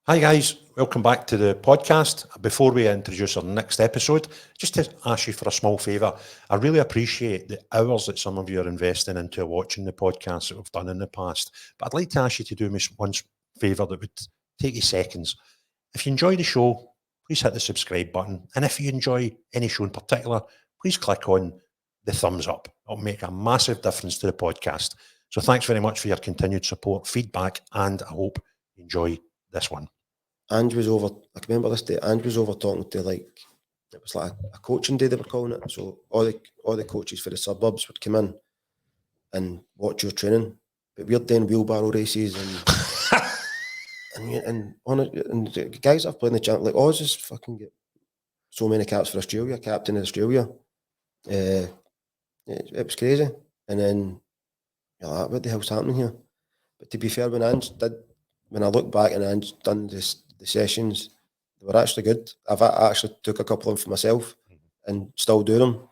Hi guys, welcome back to the podcast. Before we introduce our next episode, just to ask you for a small favour, I really appreciate the hours that some of you are investing into watching the podcasts that we've done in the past. But I'd like to ask you to do me one favour that would take you seconds. If you enjoy the show, please hit the subscribe button. And if you enjoy any show in particular, please click on the thumbs up. It'll make a massive difference to the podcast. So thanks very much for your continued support, feedback, and I hope you enjoy this one. Ange was over, I can remember this day, Ange was over talking to it was like a coaching day they were calling it. So all the coaches for the suburbs would come in and watch your training. But we're doing wheelbarrow races and the guys that have played in the champ, like Oz just fucking get so many caps for Australia, captain of Australia. It was crazy. And then you're like, what the hell's happening here? But to be fair, when I look back and Ange done the sessions, they were actually good. I actually took a couple of them for myself and still do them.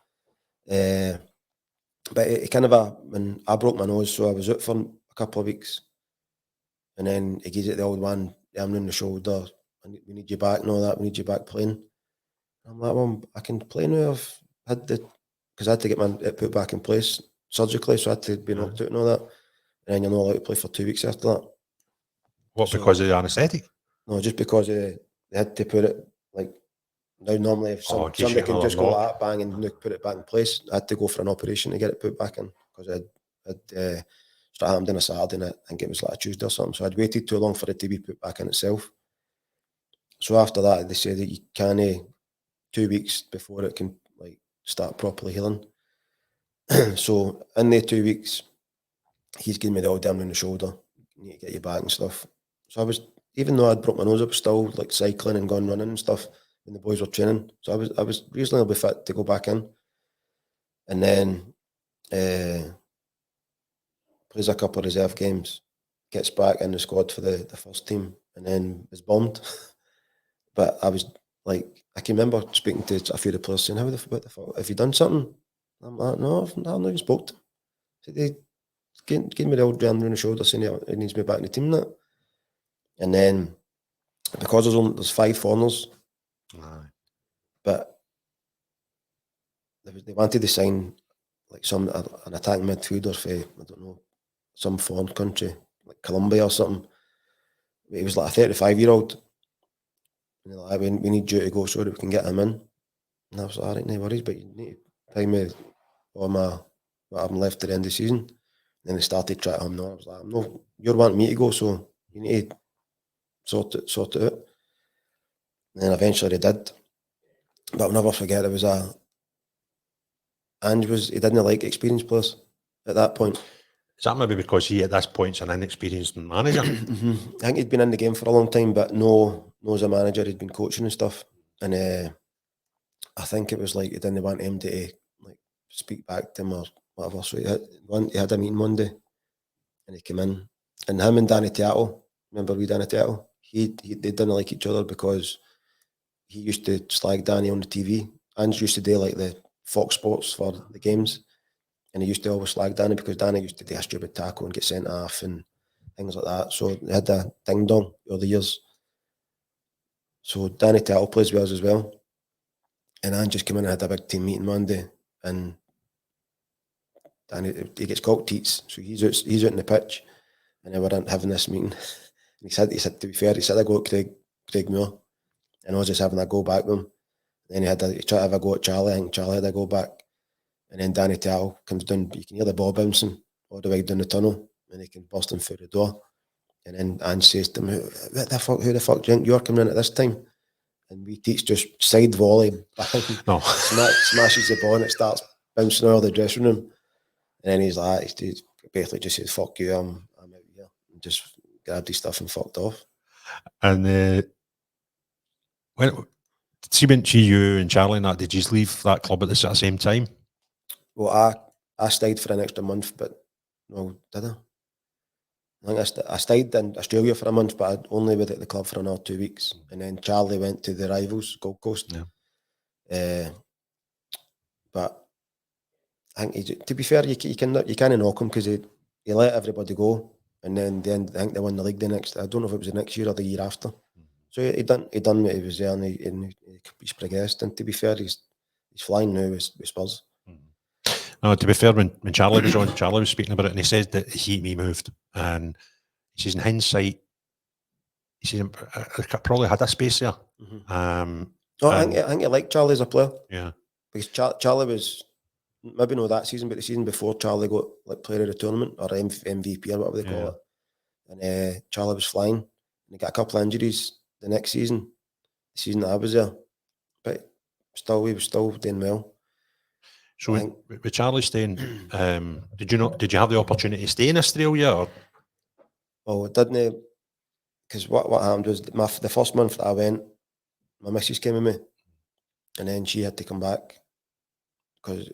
But it kind of when I broke my nose, so I was out for a couple of weeks. And then he gives it the old one, arm on the shoulder, we need you back and all that, we need you back playing. I'm like, well, I can play now. Because I had to get it put back in place surgically, so I had to be knocked out and all that. And then you're not allowed to play for 2 weeks after that. What, because of the anaesthetic? No, just because they had to put it now. Normally, if somebody can just go like that, bang, and put it back in place, I had to go for an operation to get it put back in because it happened on a Saturday and I think it was like a Tuesday or something. So I'd waited too long for it to be put back in itself. So after that, they said that you can't 2 weeks before it can start properly healing. So in the 2 weeks, he's giving me the old down on the shoulder. You need to get you back and stuff. So I was, even though I'd broke my nose, I was still cycling and going running and stuff when the boys were training. So I was reasonably fit to go back in. And then plays a couple of reserve games, gets back in the squad for the first team, and then was bombed. But I was I can remember speaking to a few of the players saying, what the fuck, have you done something? I'm like, no, I've not even spoke to him. So they gave me the old round on the shoulder saying he needs me back in the team now. And then because there's 5 foreigners, but they wanted to sign an attacking midfielder for, I don't know, some foreign country, like Colombia or something. But he was like a 35-year-old. And they're like, we need you to go so that we can get him in. And I was like, all right, no worries, but you need to pay me what I'm left at the end of the season. And then they started trying to no. I was like, no, you're wanting me to go, so you need to sort it out. And then eventually they did. But I'll never forget, it was Ange he didn't like experienced players at that point. Is that maybe because he at this point is an inexperienced manager? I think he'd been in the game for a long time, but no as a manager, he'd been coaching and stuff. And I think it was he didn't want him to speak back to him or whatever. So he had a meeting one day and he came in. And him and Danny Teatto, remember Danny Teatto? They didn't like each other because he used to slag Danny on the TV. Ange used to do the Fox Sports for the games. And he used to always slag Danny because Danny used to do a stupid tackle and get sent off and things like that. So they had a ding dong over the years. So Danny Teatto plays with us as well. And Ange just came in and had a big team meeting Monday. And Danny, he gets called Teats. So he's out on the pitch. And then we're having this meeting. And he said, to be fair, I go at Craig Moore. And I was just having a go back with him. And then he tried to have a go at Charlie. I think Charlie had a go back. And then Danny Teatto comes down. You can hear the ball bouncing all the way down the tunnel. And he can burst him through the door. And then Ange says to him, who the fuck do you think you're coming in at this time? And we Teats just side volley, bang, smashes the ball and it starts bouncing all the dressing room. And then he's basically just says, fuck you, I'm out here. And just grabbed his stuff and fucked off. And when you and Charlie and that, did you leave that club at the same time? Well, I stayed for an extra month, but no, did I? I think I stayed in Australia for a month, but I'd only been at the club for another 2 weeks. And then Charlie went to the rivals, Gold Coast. Yeah. But I think, to be fair, you can't knock him because he let everybody go. And then I think they won the league the next, I don't know if it was the next year or the year after. So he done what he was there, and he's progressed. And to be fair, he's flying now with Spurs. No, to be fair, when Charlie was on, Charlie was speaking about it, and he said that he moved, and he says in hindsight, he says I probably had a space there. I think I like Charlie as a player. Yeah, because Charlie was maybe not that season, but the season before, Charlie got like player of the tournament or MVP or whatever they call it, and Charlie was flying. And he got a couple of injuries the next season, the season that I was there, but still, he was still doing well. So with Charlie staying, did you have the opportunity to stay in Australia? Or? Well, it didn't, because what happened was the first month that I went, my missus came with me, and then she had to come back because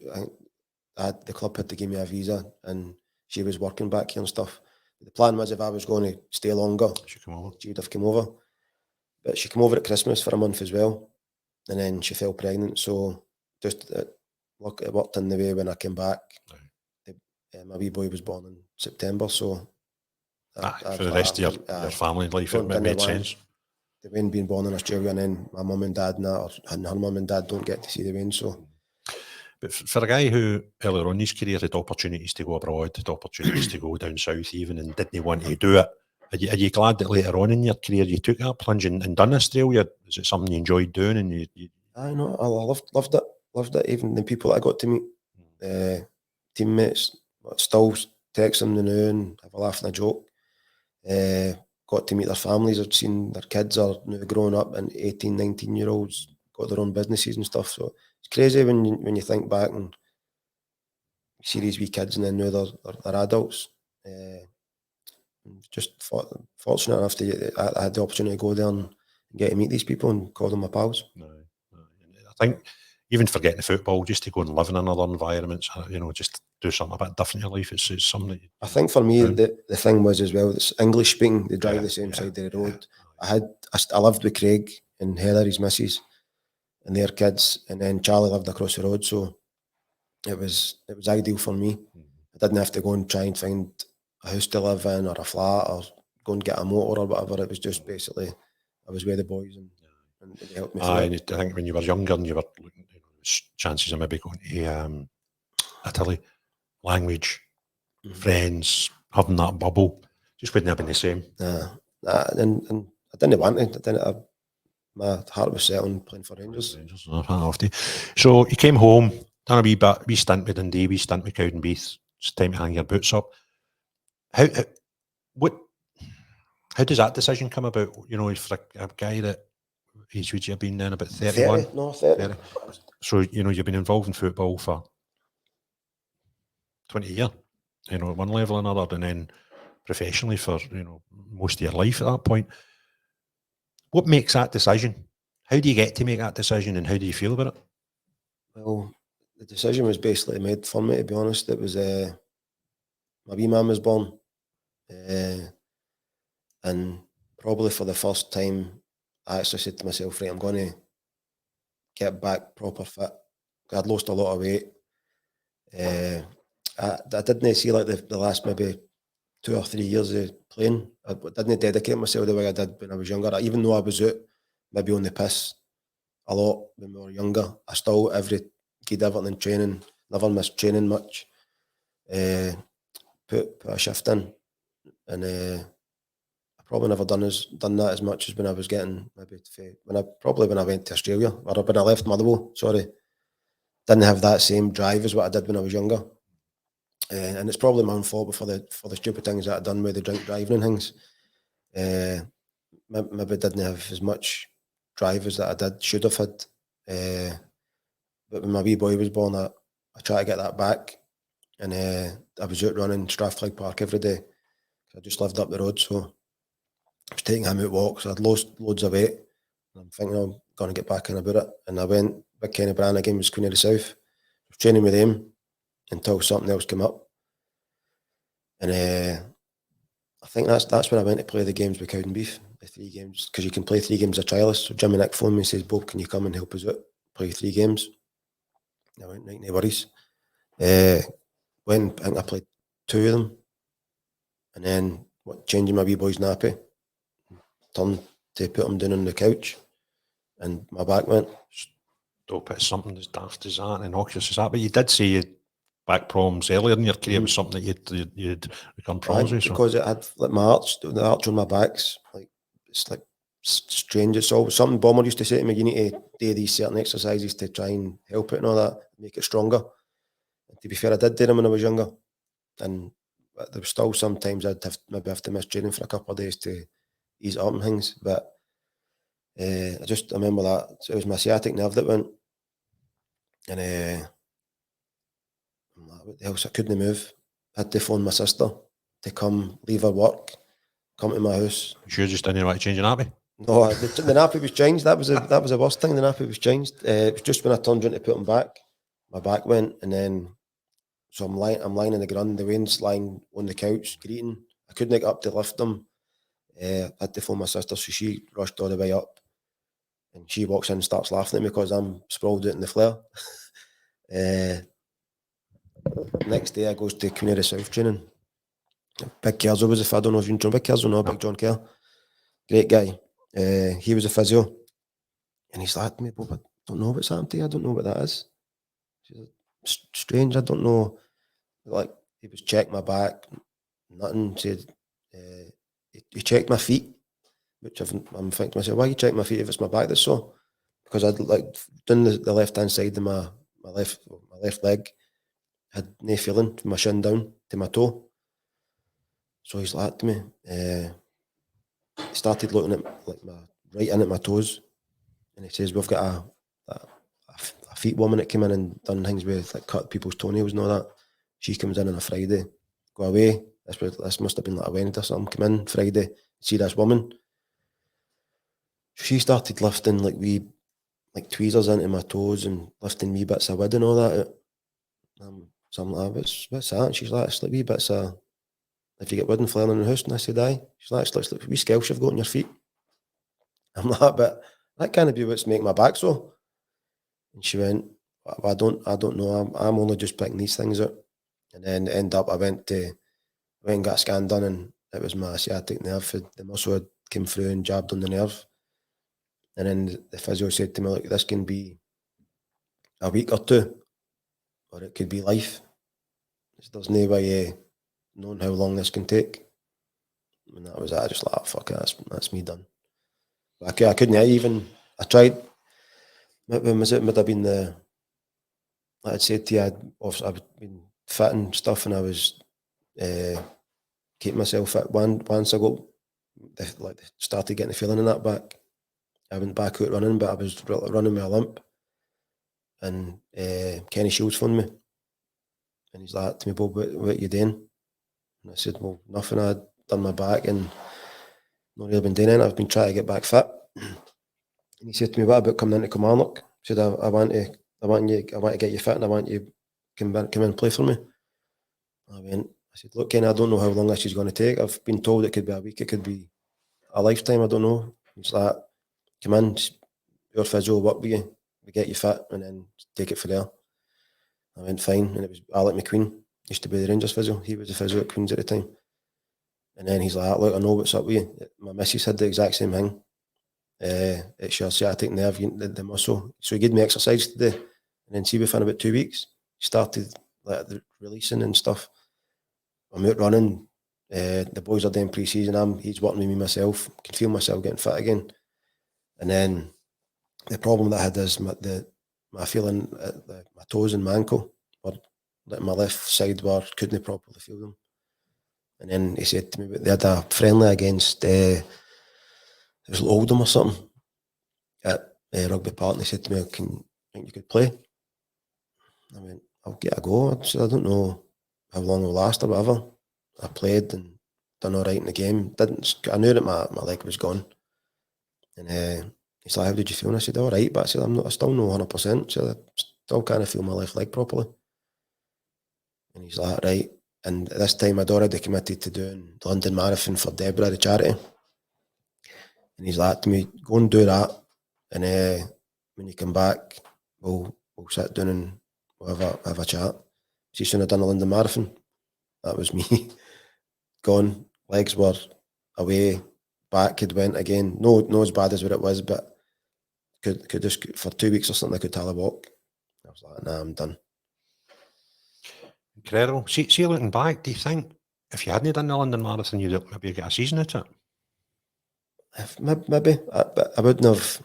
the club had to give me a visa, and she was working back here and stuff. The plan was if I was going to stay longer, she'd have come over. But she came over at Christmas for a month as well, and then she fell pregnant. So just it worked in the way when I came back. My wee boy was born in September, so for the rest of your family life, it made sense. The Wayne being born in Australia, and then my mum and dad and her mum and dad don't get to see the Wayne, so. But for a guy who earlier on in his career had opportunities to go abroad, had opportunities to go down south even, and didn't want to do it, are you glad that later on in your career you took that plunge and done Australia? Is it something you enjoyed doing? And I know, I loved it. Even the people that I got to meet, teammates, still text them now and have a laugh and a joke. Got to meet their families. I've seen their kids are now growing up, and 18, 19-year-olds got their own businesses and stuff. So it's crazy when you think back and see these wee kids, and then now they're adults. Just fortunate enough I had the opportunity to go there and get to meet these people and call them my pals. I think even forgetting the football, just to go and live in another environment, just do something a bit different in your life. It's something. I think for me, the thing was as well, it's English speaking. They drive the same side of the road. I lived with Craig and Heather, his missus, and their kids, and then Charlie lived across the road, so it was ideal for me. I didn't have to go and try and find a house to live in or a flat or go and get a motor or whatever. It was just basically I was with the boys and they helped me. I think when you were younger and you were looking, chances of maybe going to Italy, language, friends, having that bubble, just wouldn't have been the same. And I didn't want it. My heart was set on playing for Rangers. So you came home, done a wee stint with Dundee, wee stint with Cowdenbeath. It's time to hang your boots up. How does that decision come about? For a guy that age would you have been then, about 31? 30, no, 30. So, you've been involved in football for 20 years, at one level or another, and then professionally for, most of your life at that point. What makes that decision? How do you get to make that decision, and how do you feel about it? Well, the decision was basically made for me, to be honest. It was, my wee man was born, and probably for the first time, I actually said to myself, right, I'm going to get back proper fit. I'd lost a lot of weight. I didn't see like the last maybe 2 or 3 years of playing. I didn't dedicate myself the way I did when I was younger. Even though I was out maybe on the piss a lot when we were younger, I still did everything in training, never missed training much. Put a shift in, and I probably never done that as much as when I was getting when I went to Australia or when I left Motherwell. Sorry, didn't have that same drive as what I did when I was younger, and it's probably my own fault for the stupid things that I done with the drink driving and things. Maybe didn't have as much drive as that I should have had. But when my wee boy was born, I tried to get that back, and I was out running Strathclyde Park every day. I just lived up the road, so I was taking him out walks. I'd lost loads of weight. I'm thinking I'm going to get back in about it. And I went, Big Kenny Branagh game was Queen of the South. I was training with him until something else came up. And I think that's when I went to play the games with Cowdenbeath, the 3 games, because you can play 3 games as a trialist. So Jimmy Nick phoned me and says, Bob, can you come and help us out? Play 3 games. I went, right, no worries. I think I played 2 of them. And then changing my wee boy's nappy. Turned to put him down on the couch, and my back went. Don't put something as daft as that and innocuous as that. But you did say you had back problems earlier in your career was something that you'd become problems with. Because it had like the arch on my back's like it's like strange. It's always something Bomber used to say to me. You need to do these certain exercises to try and help it and all that, make it stronger. And to be fair, I did do them when I was younger, and there was still sometimes I'd maybe have to miss training for a couple of days to ease it up and things. But I remember that so it was my sciatic nerve that went, and what the hell? So I couldn't move. I had to phone my sister to come leave her work, come to my house. You just didn't want to change your nappy? No, the nappy was changed. That was the worst thing. The nappy was changed. It was just when I turned around to put him back, my back went, and then so I'm lying in the ground. The Wayne's lying on the couch, greeting. I couldn't get up to lift him. I had to phone my sister, so she rushed all the way up, and she walks in and starts laughing at me because I'm sprawled out in the flare. Next day I goes to Community South training. Big Kerzo was I don't know if you know Big Kerzo, no, Big John Kerr. Great guy. He was a physio. And he's like to me, Bob, I don't know what's happened to you. I don't know what that is. She's like, strange, I don't know. Like, he was checking my back, nothing. Said, he checked my feet, which I'm thinking to myself, why you check my feet if it's my back that's sore? Because I'd like done the left-hand side of my left leg, had no feeling from my shin down to my toe. So he's like to me, he started looking at like right in at my toes, and he says, we've got a feet woman that came in and done things with like cut people's toenails and all that. She comes in on a Friday, go away. This must have been like a Wednesday or something. Come in Friday, see this woman. She started lifting like wee like tweezers into my toes and lifting wee bits of wood and all that. So I'm like, what's that? And she's like, it's like wee bits of, if you get wood and flare in the house. And I said, aye. She's like, it's like wee scalps you've got on your feet. I'm like, but that can't be what's making my back so. And she went, I don't know. I'm only just picking these things out. And then end up, I went and got a scan done, and it was my sciatic nerve. The muscle had came through and jabbed on the nerve. And then the physio said to me, look, this can be a week or two, or it could be life. There's no way knowing how long this can take. And that was it. I just like, fuck it, that's me done. But I couldn't even, I tried, when was it? Would have been like I'd said to you, I've been fit and stuff, and I was keeping myself fit. Once I started getting the feeling in that back, I went back out running, but I was running with a limp. And Kenny Shields phoned me, and he's like to me, Bob, what are you doing? And I said, well, nothing. I'd done my back and not really been doing anything. I've been trying to get back fit. And he said to me, what about coming into Kilmarnock? He said, I want to get you fit, and I want you to come in and play for me. I said, look, Kenny, I don't know how long this is going to take. I've been told it could be a week, it could be a lifetime, I don't know. He's like, come in, your physio will work with you, we get you fit, and then take it from there. I went fine, and it was Alec McQueen, used to be the Rangers physio. He was the physio at Queen's at the time. And then he's like, look, I know what's up with you. My missus had the exact same thing. It's your sciatic nerve, the muscle. So he gave me exercise to do. And then see within about 2 weeks, he started like releasing and stuff. I'm out running. The boys are doing pre-season. He's working with me myself. Can feel myself getting fit again. And then the problem that I had is my feeling at my toes and my ankle, or like my left side couldn't properly feel them. And then he said to me, they had a friendly against it was Oldham or something at Rugby Park, and he said to me, think you could play? I went, I'll get a go. I said, I don't know how long it'll last or whatever. I played and done all right in the game. I knew that my leg was gone. And he's like, how did you feel? And I said, all right, but I said, I still no 100%. So I still can't feel my left leg properly. And he's like, right. And at this time I'd already committed to doing the London Marathon for Deborah, the charity. And he's like to me, go and do that. And when you come back, we'll sit down and we'll have a chat. See, soon I'd done the London Marathon. That was me. Gone. Legs were away. back had went again. No as bad as what it was, but could just for 2 weeks or something I could hardly walk. I was like, nah, I'm done. Incredible. See, looking back, do you think if you hadn't done the London Marathon, you'd maybe get a season at it? Maybe, but I wouldn't have.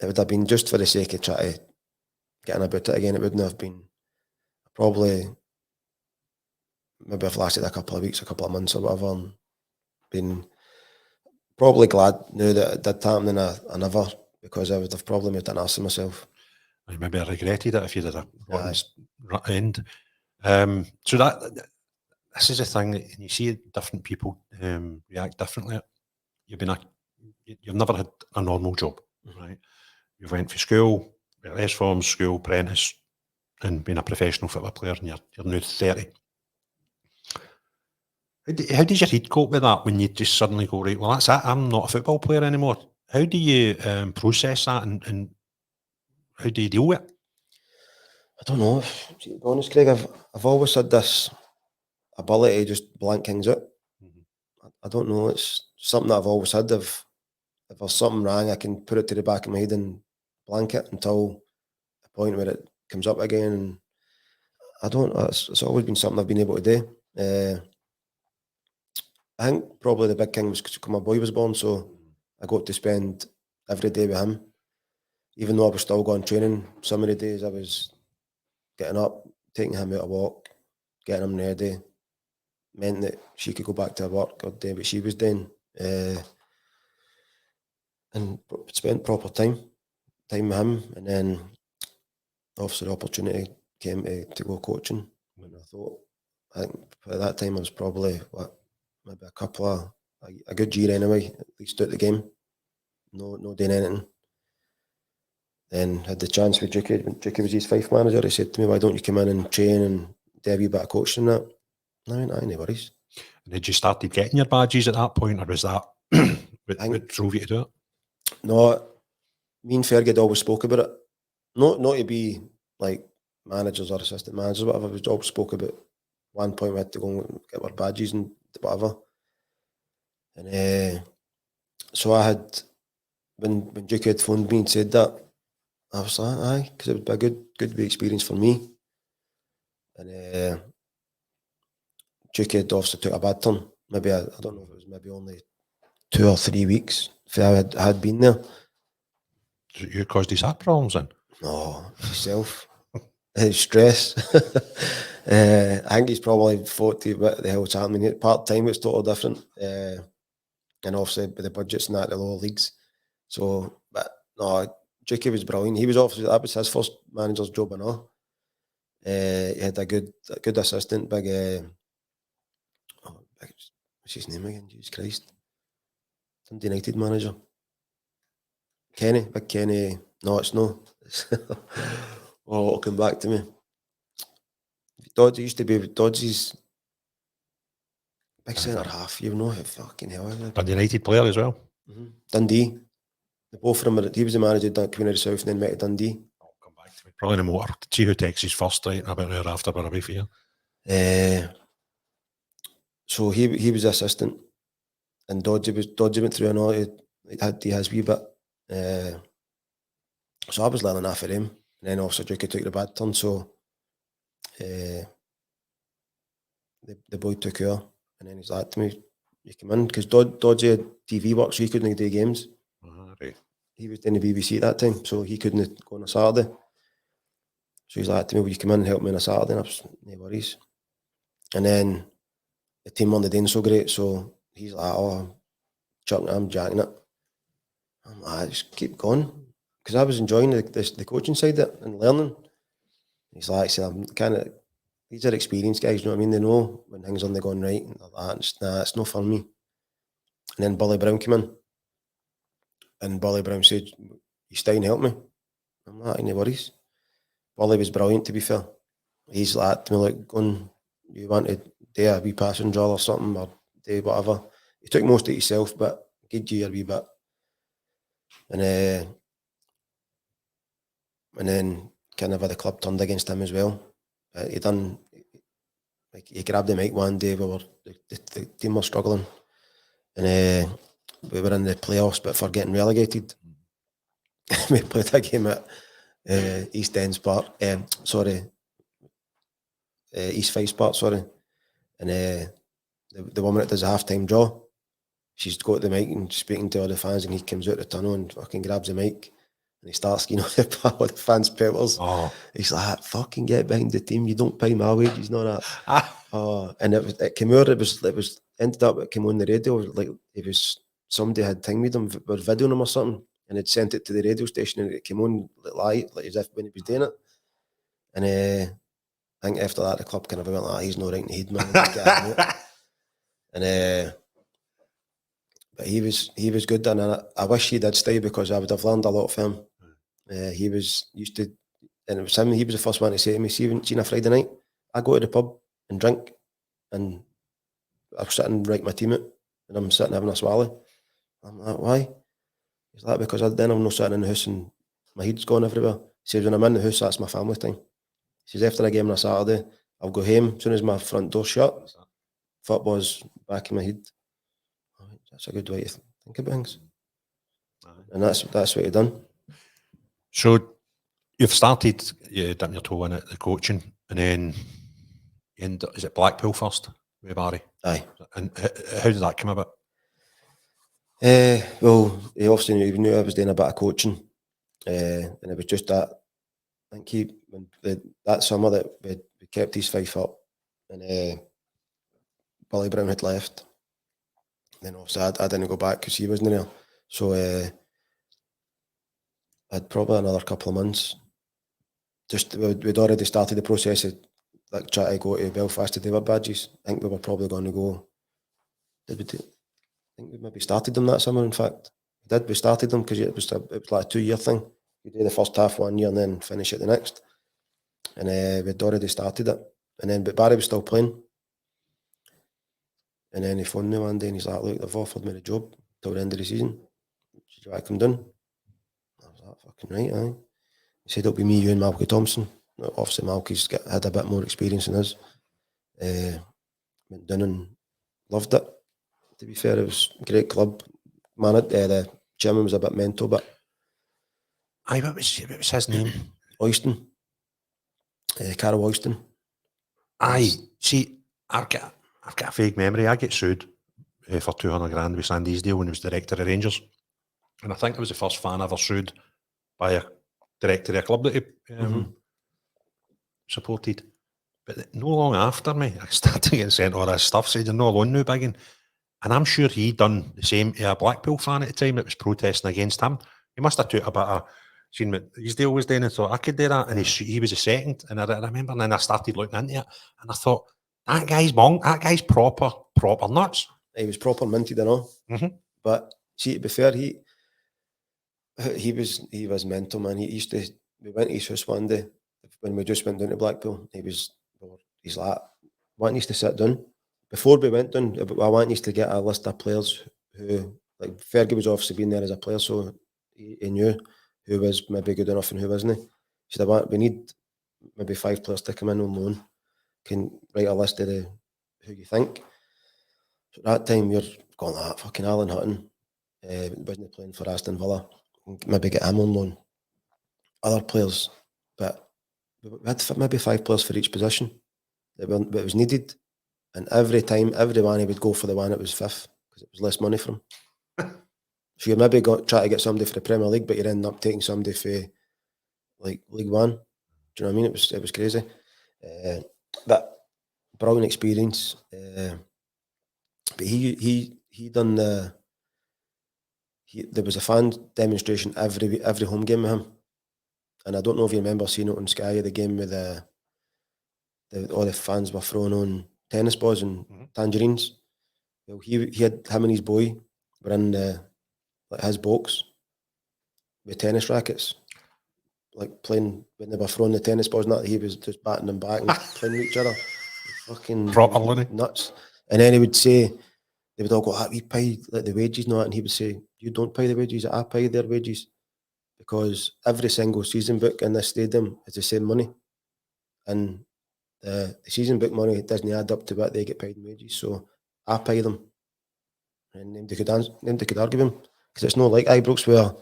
It would have been just for the sake of trying to get in about it again. It wouldn't have been probably. Maybe I've lasted a couple of weeks, a couple of months, or whatever, and been probably glad now that it did happen, and I never, because I would have probably made an ass of myself. Maybe I regretted it if you did a rotten end. So this is the thing that you see different people react differently. You've never had a normal job, right? You've went for school, S form, school, apprentice, and been a professional football player, and you're now 30. How does your head cope with that when you just suddenly go, right, well, that's it, I'm not a football player anymore? How do you process that, and how do you deal with it? I don't know. To be honest, Craig, I've always had this ability to just blank things out. I don't know. It's something that I've always had. If there's something wrong, I can put it to the back of my head and blank it until the point where it comes up again. And I don't. It's always been something I've been able to do. I think probably the big thing was because my boy was born, so I got to spend every day with him. Even though I was still going training, some of the days I was getting up, taking him out a walk, getting him ready, meant that she could go back to her work or do what she was doing. And spent proper time with him. And then obviously the opportunity came to go coaching. And I think by that time I was probably, maybe a good year anyway, at least out the game. No doing anything. Then had the chance with Dookie. When Dookie was his Fife manager, he said to me, why don't you come in and train and do a wee bit of coaching and that? I went, aye, no worries. And had you started getting your badges at that point, or was that what drove you to do it? No, me and Fergie had always spoke about it. Not to be like managers or assistant managers, whatever. We always spoke about one point we had to go and get our badges and whatever. And so I had, when Dookie had phoned me and said that, I was like, aye, because it would be a good experience for me. And Dookie had obviously took a bad turn. Maybe, I don't know if it was maybe only 2 or 3 weeks if I had been there. So you caused his heart problems then? No, himself. Stress. I think he's probably 40, what the hell's happening. Part-time, it's totally different. And obviously with the budgets and that, the lower leagues. So, but no, Dookie was brilliant. He was obviously, that was his first manager's job and all. He had a good assistant, big, what's his name again? Jesus Christ. Some United manager. Big Kenny. No, it's no. Oh, it'll come back to me. Dodds used to be with Dodds' big centre half, you know, fucking hell. A United player as well. Dundee. The both of them, he was the manager of Community South and then met at Dundee. I'll come back to me. Probably in the motor. See who texts his first, right? About an hour after we're away for you. So he was the assistant. And Dodgy went through and all, he has wee bit. So I was learning that for him. And then also Dookie took the bad turn, so the boy took over. And then he's like to me, you come in, because Dodgy had TV work, so he couldn't do games. Right. He was in the BBC at that time, so he couldn't go on a Saturday. So he's like to me, will you come in and help me on a Saturday? And I was, no worries. And then the team weren't doing so great, so he's like, oh, I'm jacking it. I'm like, just keep going. Because I was enjoying the coaching side of it and learning. He's like, I'm kind of, these are experienced guys, you know what I mean? They know when things aren't going right and like that. It's not for me. And then Billy Brown came in. And Billy Brown said, you stay and help me. I'm like, no worries. Billy was brilliant, to be fair. He's like to me, like, going, you want to do a wee passing drill or something, or do whatever. He took most of it himself, but gave you a wee bit. And then kind of the club turned against him as well. He grabbed the mic one day, the team were struggling. And we were in the playoffs, but for getting relegated. We played a game at East Ends Park. East Fife Park. Sorry, and the woman that does a half-time draw, she's got the mic and speaking to all the fans, and he comes out the tunnel and fucking grabs the mic and he starts, you know, all the fans' peppers. Oh. He's like, fucking get behind the team. You don't pay my wages, no that. And it came out. It was ended up. It came on the radio. Like it was somebody had thing with him, was videoing him or something, and had sent it to the radio station, and it came on live, like as if when he was doing it. And I think after that, the club kind of went, he's not right in the head, man. And but he was good, and I wish he did stay because I would have learned a lot from him. He was used to, and it was him. He was the first one to say to me, "See on a Friday night, I go to the pub and drink, and I'm sitting right my team out, and I'm sitting having a swallow." I'm like, "Why?" He's like, "Because then I'm not sitting in the house and my head's gone everywhere." He says, "When I'm in the house, that's my family time." He says, "After a game on a Saturday, I'll go home as soon as my front door shut. Football's back in my head." That's a good way to think about things, and that's what he done. So you've started, you dipping your toe in it, the coaching, and then you end, is it Blackpool first with Barry? Aye. And how did that come about? Well, he obviously knew I was doing a bit of coaching, and it was just that. I think that summer that we kept his Fife up, and Billy Brown had left. Then obviously I didn't go back because he wasn't there. So I'd probably another couple of months. Just we'd already started the process of like trying to go to Belfast to do our badges. I think we were probably going to go. I think we maybe started them that summer. In fact, we started them because it was like a 2-year thing. You do the first half 1 year and then finish it the next. And we'd already started it. And then, but Barry was still playing. And then he phoned me one day and he's like, "Look, they've offered me the job till the end of the season. Should you want to come down?" I was like, "Fucking right, aye." He said, "It'll be me, you and Malky Thompson." Obviously, Malky's had a bit more experience than us. Went down and loved it. To be fair, it was a great club. Man, the chairman was a bit mental, but... Aye, what was his name? Oyston. Carol Oyston. Aye, see, I've got a vague memory. I get sued for 200 grand with Sandy's deal when he was director of Rangers. And I think I was the first fan ever sued by a director of a club that he supported. But no long after me, I started getting sent all this stuff, saying you're not alone now, Biggin. And I'm sure he done the same to a Blackpool fan at the time that was protesting against him. He must have took a bit of, seen what his deal was doing and thought, I could do that. And he was a second. And I remember, and then I started looking into it. And I thought, that guy's monk, that guy's proper nuts. He was proper minted and all. But see, to be fair, he was mental, man. We went to his house one day when we just went down to Blackpool. He's like, "I want you to sit down." Before we went down, I want you to get a list of players who, like Fergie was obviously been there as a player, so he knew who was maybe good enough and who wasn't. He said, "We need maybe 5 players to come in on loan. Can write a list of who you think." So at that time, you're going like, fucking Alan Hutton, wasn't playing for Aston Villa. Maybe get him on loan. Other players, but we had maybe 5 players for each position that was needed. And every time, everyone he would go for the one that was 5th because it was less money for him. So you maybe try to get somebody for the Premier League, but you're ending up taking somebody for like League One. Do you know what I mean? It was crazy. But brilliant experience. But he done there was a fan demonstration every home game with him, and I don't know if you remember seeing it on Sky, the game with all the fans were throwing on tennis balls and tangerines. Well, he had him and his boy were in like his box with tennis rackets, like playing when they were throwing the tennis balls. Not he was just batting them back and playing with each other. Fucking proper nuts. And then he would say, they would all go, "We pay like the wages," and all that. And he would say, "You don't pay the wages, I pay their wages." Because every single season book in this stadium is the same money. And the season book money doesn't add up to what they get paid in wages. So I pay them. and nobody could argue him, because it's not like Ibrox where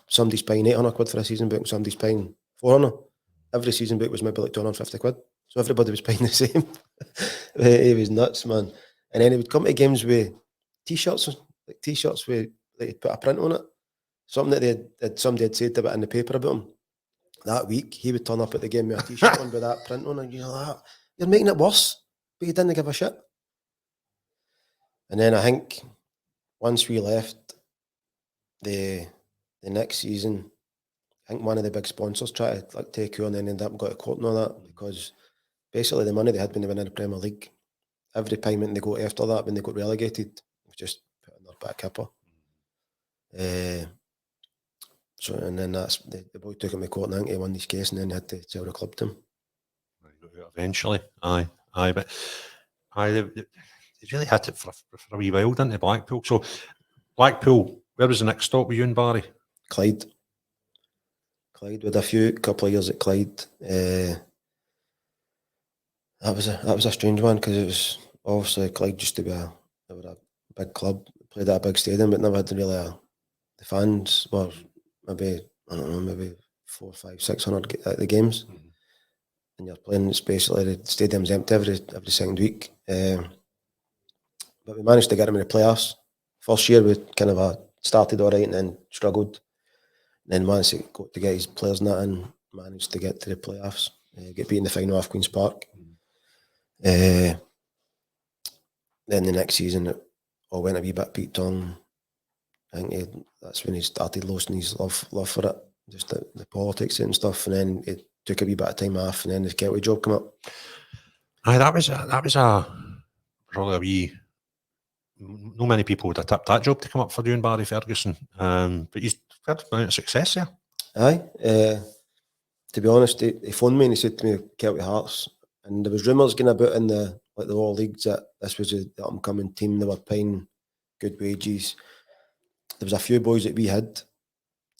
somebody's paying 800 quid for a season book and somebody's paying 400. Every season book was maybe like 250 quid. So everybody was paying the same. He was nuts, man. And then he would come to games with t-shirts with like he'd put a print on it. Something that somebody had said about in the paper about him. That week, he would turn up at the game with a t-shirt on with that print on it. You're making it worse, but you didn't give a shit. And then I think once we left, the next season, I think one of the big sponsors tried to like take you and then ended up got a court and all that, because basically the money they had when they were in the Premier League, every payment they got after that when they got relegated was just put in their back kipper. So and then that's the boy took him to court and I think he won this case and then they had to sell the club to him. Eventually, aye, but they really had it for a wee while, didn't they, Blackpool? So Blackpool, where was the next stop with you and Barry? Clyde with a couple of years at Clyde. That was a strange one, because it was obviously Clyde used to be a big club, played at a big stadium, but never had really the fans were maybe, I don't know, maybe 400, 500, 600 at the games. Mm-hmm. And you're playing, it's basically the stadium's empty every second week. But we managed to get him in the playoffs. First year we kind of started all right and then struggled. And then managed to get his players in that and managed to get to the playoffs. Get beat in the final off Queen's Park. Then the next season it all went a wee bit peaked on. I think that's when he started losing his love for it, just the politics and stuff. And then it took a wee bit of time off, and then the Kelty job came up. Aye, that was probably a wee. Not many people would have tipped that job to come up for you and Barry Ferguson, but he's had a success there. Aye, to be honest, he phoned me and he said to me, Kelty Hearts, and there was rumours going about in the lower leagues that this was the up-and-coming team. They were paying good wages. There was a few boys that we had,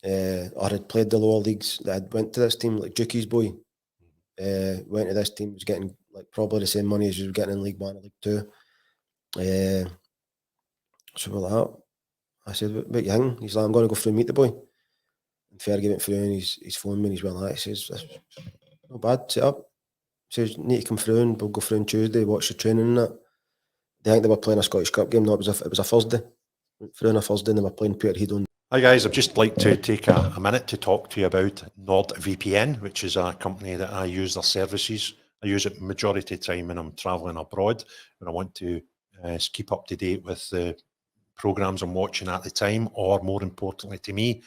or had played the lower leagues that had went to this team, like Dukey's boy, went to this team, was getting like probably the same money as he was getting in League 1 or League 2. So we're like, I said, what you think? He's like, I'm going to go through and meet the boy. And Fergie went through and he's phoned me and he's well, he says, that's not bad, set up. He says, you need to come through and we'll go through on Tuesday, watch the training and that. I think they were playing a Scottish Cup game. No, it was a Thursday. Went through on a Thursday and they were playing Peterhead on. Hi guys, I'd just like to take a minute to talk to you about NordVPN, which is a company that I use their services. I use it majority of the time when I'm travelling abroad, when I want to keep up to date with the programmes I'm watching at the time, or more importantly to me,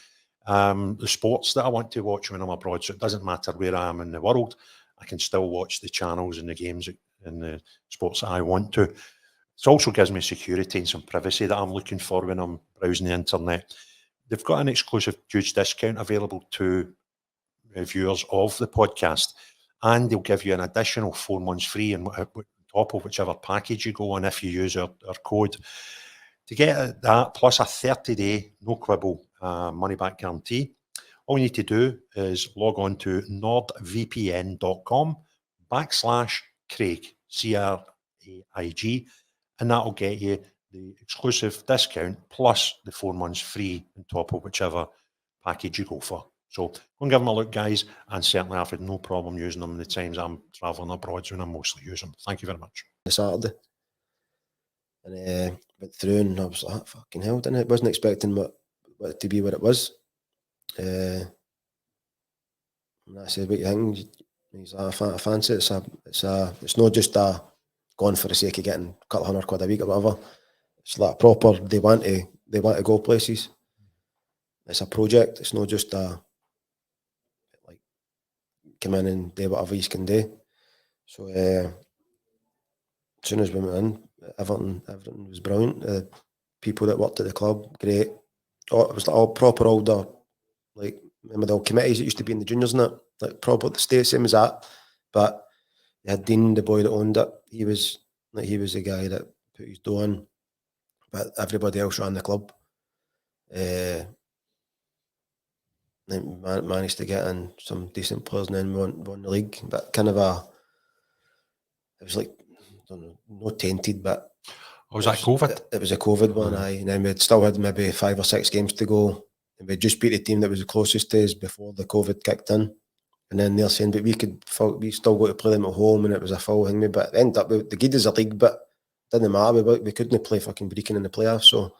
the sports that I want to watch when I'm abroad. So it doesn't matter where I am in the world, I can still watch the channels and the games and the sports that I want to. It also gives me security and some privacy that I'm looking for when I'm browsing the internet. They've got an exclusive huge discount available to viewers of the podcast, and they'll give you an additional 4 months free on top of whichever package you go on if you use our code. To get that, plus a 30-day, no quibble, money-back guarantee, all you need to do is log on to nordvpn.com/Craig, CRAIG, and that'll get you the exclusive discount plus the 4 months free on top of whichever package you go for. So go and give them a look, guys, and certainly I've had no problem using them in the times I'm travelling abroad when I mostly use them. Thank you very much. Saturday. And went through and I was like, fucking hell, didn't I? Wasn't expecting what it to be what it was. And I said, what you think? He's like, I fancy it. It's not just going for the sake of getting a couple £100 a week or whatever. It's like proper, they want to go places. It's a project. It's not just like come in and do whatever you can do. So as soon as we went in, everything was brilliant. People that worked at the club, great. It was like all proper older, like remember the old committees that used to be in the juniors and that, like proper the state same as that. But they had Dean, the boy that owned it. He was the guy that put his dough in, but everybody else ran the club. Then managed to get in some decent players and then won the league. But kind of it was like, I don't know, not tainted, but Or was that COVID? It was a COVID one, aye. And then we'd still had maybe 5 or 6 games to go. And we'd just beat the team that was the closest to us before the COVID kicked in. And then they're saying, but we still got to play them at home, and it was a full thing. But it ended up, the good is a league, but it didn't matter. We couldn't play fucking Brecon in the playoffs, so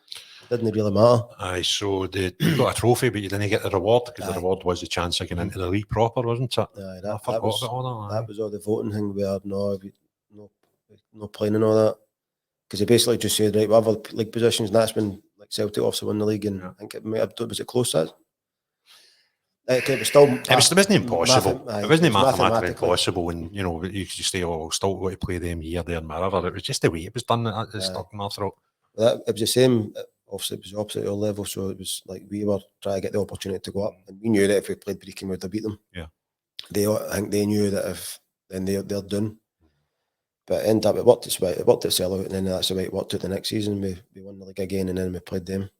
it didn't really matter. Aye, so you got a trophy, but you didn't get the reward, because the reward was the chance of getting into the league proper, wasn't it? Aye, I forgot about all that. That was all the voting thing where no playing and all that. Because they basically just said, right, whatever league positions, and that's when like Celtic obviously won the league, and I think was it close as? It was still. It wasn't impossible. It wasn't mathematically mathematically impossible, and you could just say, "Oh, still got to play them here, there, and wherever." It was just the way it was done that it stuck in my throat. It was the same. Obviously, it was opposite at our level, so it was like we were trying to get the opportunity to go up, and we knew that if we played Brecon, we'd have beat them. Yeah, I think they knew that if then they're done. But it ended up it worked at Sellout, and then that's the way it worked out the next season. We won the league again, and then we played them.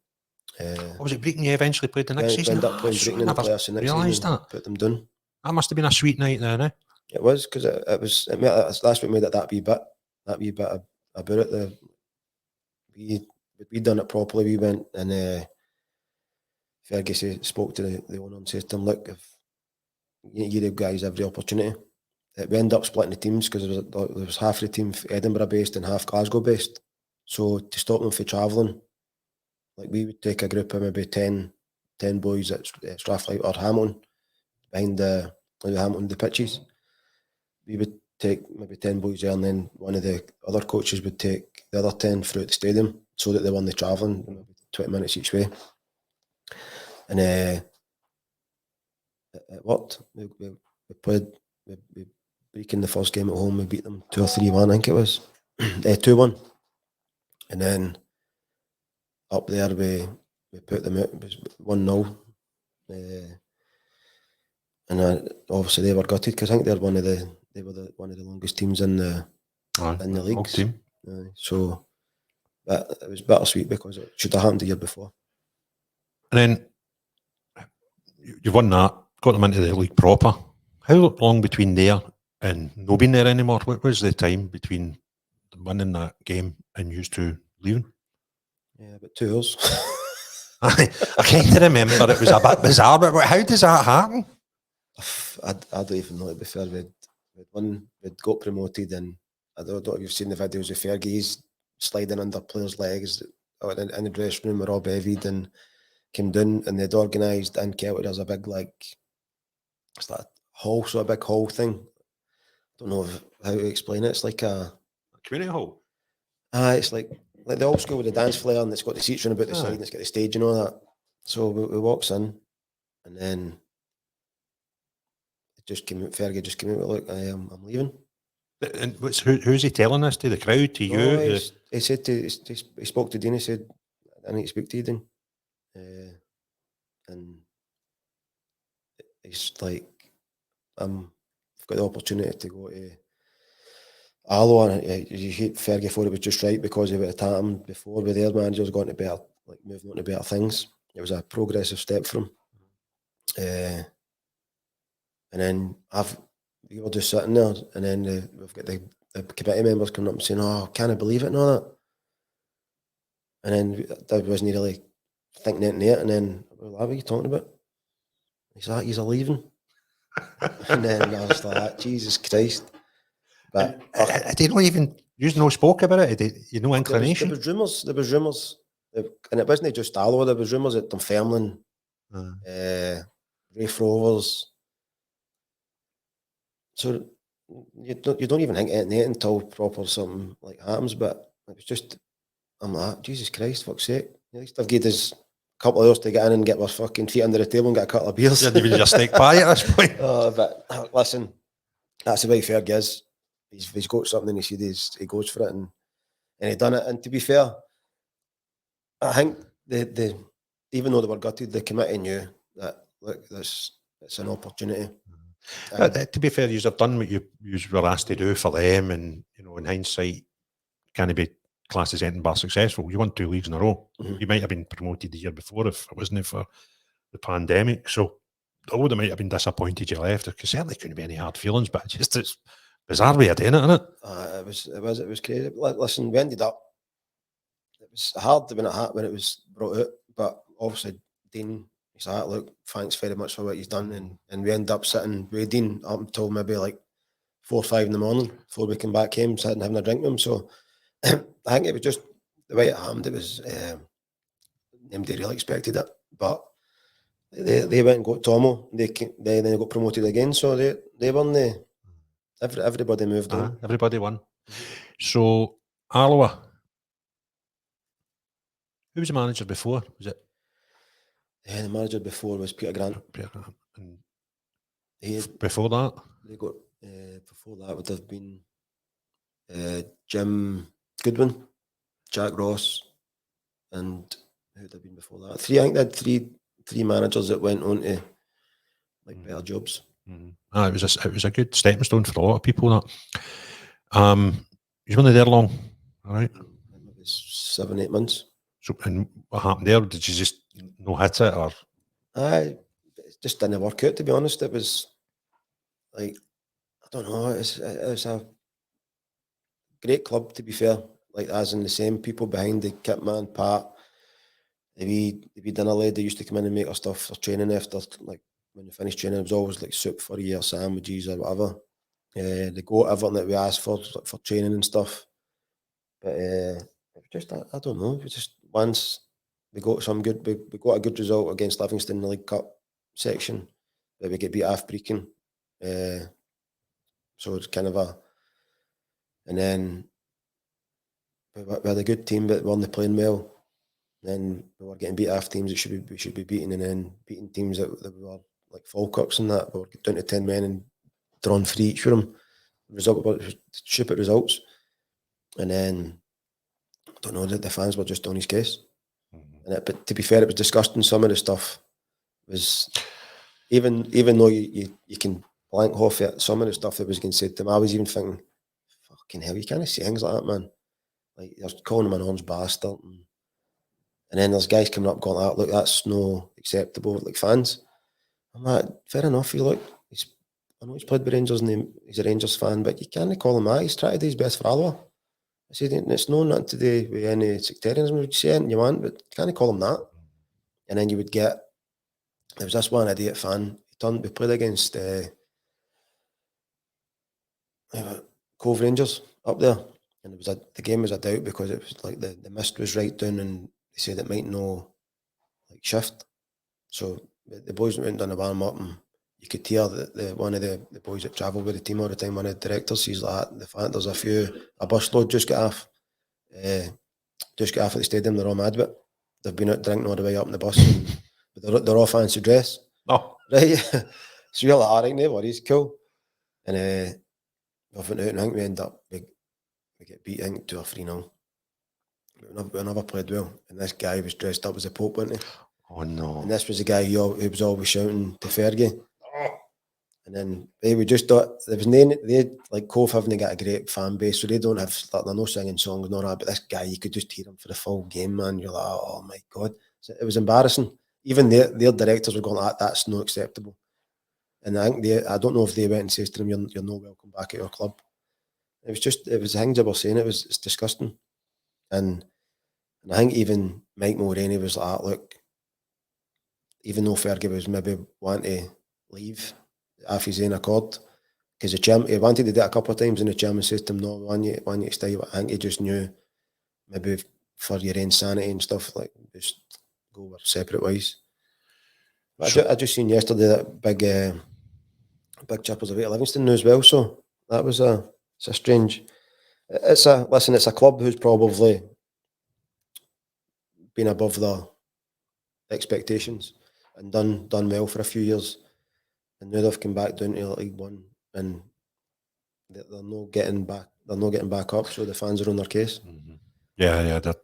Was it Brecon you eventually played the next season? Ended up playing Brecon in the playoffs the next season. That. Put them down. That must have been a sweet night then, eh? It was, because that's what made it that wee bit about it. We done it properly. We went and Ferguson spoke to the owner and said to him, look, if you give the guys every opportunity. We ended up splitting the teams because there was half the team Edinburgh based and half Glasgow based. So to stop them from travelling, like we would take a group of maybe 10 boys at Strathclyde or Hamilton behind the pitches. We would take maybe 10 boys there, and then one of the other coaches would take the other 10 throughout the stadium so that they weren't travelling, maybe 20 minutes each way. And it worked. We played. We Brecon the first game at home. We beat them 2 or 3-1, I think it was 2-1, and then up there we put them out. It was 1-0, and obviously they were gutted because I think they were one of the longest teams in the leagues. Team. So but it was bittersweet because it should have happened the year before. And then you won that, got them into the league proper. How long between there and no being there anymore? What was the time between winning that game and you two leaving? Yeah, about 2 years. I kind of remember it was a bit bizarre, but how does that happen? I don't even know, to be fair. We'd got promoted, and I don't know if you've seen the videos of Fergie's sliding under players' legs in the dressing room with Rob Evid, and came down, and they'd organised in Celtic. There's a big, it's like hall, so a big hall thing. Don't know how to explain it. It's like a community hall. It's like the old school with the dance floor, and it's got the seats running about the side, and it's got the stage and all that. So we walks in, and then it just came out. Fergie just came out. Look, I'm leaving. And who's he telling this to? The crowd? To you? No, he said he spoke to Dean. He said, "I need to speak to you, Dean." And he's like, I've got the opportunity to go to Arlo, and Fergie thought it was just right because he would have tapped him before with their managers going to better, moving on to better things. It was a progressive step for him. And then we were just sitting there, and then we've got the committee members coming up and saying, "Oh, can I believe it?" and all that. And then I wasn't really thinking anything there. And then, what are you talking about? He's like, "He's leaving." And then I was like, Jesus Christ. But I didn't even, you no spoke about it. You know, inclination. There was rumours, and it wasn't just Alloa. There was rumours at Dunfermline, Rafe Rovers. So you don't even think anything until proper something like happens. But it was just, I'm like, Jesus Christ, fuck's sake. At least I've given us a couple of hours to get in and get my fucking feet under the table and get a couple of beers. You didn't even just stick by at this point. But listen, that's the way Ferg is. He's got something, he said he goes for it, and he done it. And to be fair, I think the even though they were gutted, the committee knew that, look, it's an opportunity. To be fair, you have done what you were asked to do for them, and in hindsight, can it be classed as anything but successful? You won 2 leagues in a row. Mm-hmm. You might have been promoted the year before if it wasn't for the pandemic. So although they might have been disappointed you left, there certainly couldn't be any hard feelings, but it's bizarre way of doing it, isn't it? It was crazy. Listen, we ended up was hard when it was brought out, but obviously Dean, he's like, look, thanks very much for what you've done, and we end up sitting with Dean up until maybe like 4 or 5 in the morning before we came back home, sitting having a drink with him. So I think it was just the way it happened. It was nobody really expected it, but they went and got Tomo. They then got promoted again, so they won everybody moved on. Everybody won. So Alloa, who was the manager before? Was it? The manager before was Peter Grant. And He before that, they got before that would have been Jim Goodwin, Jack Ross, and who would have been before that? I think they had three managers that went on to like better jobs. It was a good stepping stone for a lot of people. That you weren't there long, all right? Maybe 7-8 months. So, and what happened there? Did you just no hit it, or? It just didn't work out, to be honest. It was like, I don't know, it's a great club, to be fair. Like, as in the same people behind the kit man, Pat, the wee dinner lady used to come in and make our stuff for training after, like, when you finish training, it was always like soup for you or sandwiches or whatever. They got everything that we asked for training and stuff. But it was just, I don't know, we just, once we got we got a good result against Livingston in the League Cup section, but we get beat off Brecon. So it's kind of and then we had a good team, but we weren't playing well. Then we were getting beat off teams that we should be beating, and then beating teams that we were like Falkirks and that. We were down to 10 men and drawn 3 each for them. Result was stupid results, and then I don't know, the fans were just on his case. But to be fair, it was disgusting. Some of the stuff was even though you can blank off it, some of the stuff that was getting said to him, I was even thinking, fucking hell, you can't say things like that, man. Like, you're calling him an orange bastard, and then there's guys coming up going, look, that's no acceptable, like fans. I'm like, fair enough, you look, I know he's played with Rangers and he's a Rangers fan, but you can't call him that. He's trying to do his best for Alloa. I said, it's nothing to do with any sectarianism. You say anything you want, but you can't call him that. And then you would get, there was this one idiot fan, we played against Cove Rangers up there, and the game was a doubt because it was like the mist was right down, and they said it might no like shift. So the boys went down the warm up, and you could hear that one of the boys that travelled with the team all the time, one of the directors, he's like, the fact there's a busload just got off at the stadium, they're all mad with it. They've been out drinking all the way up in the bus, but they're all fancy dress. Oh, right. So you're like, all right, no worries, cool. And we went out, and I think we end up we get beat, I think 2 or 3-0. We never played well, and this guy was dressed up as a Pope, wasn't he? Oh no! And this was the guy who was always shouting to Fergie. And then we just thought there was they like Cove haven't got a great fan base, so they don't have they're no singing songs nor that. But this guy, you could just hear him for the full game, man. You're like, oh my god, so it was embarrassing. Even their directors were going, that's not acceptable. And I think I don't know if they went and says to them, you're no welcome back at your club. It was the things they were saying. It's disgusting. And I think even Mike Mulroney was like, look, even though Fergie was maybe wanting to leave off his own accord, because the chairman, he wanted to do it a couple of times, and the chairman said to him, no, we want you to stay. I think he just knew maybe for your own sanity and stuff, like just go our separate ways. But I just seen yesterday that big chip was away at Livingston now as well, so that was it's a strange. It's a club who's probably been above the expectations and done well for a few years, and now they've come back down to League One, and they're not getting back. They're not getting back up, so the fans are on their case. Mm-hmm. Yeah, they're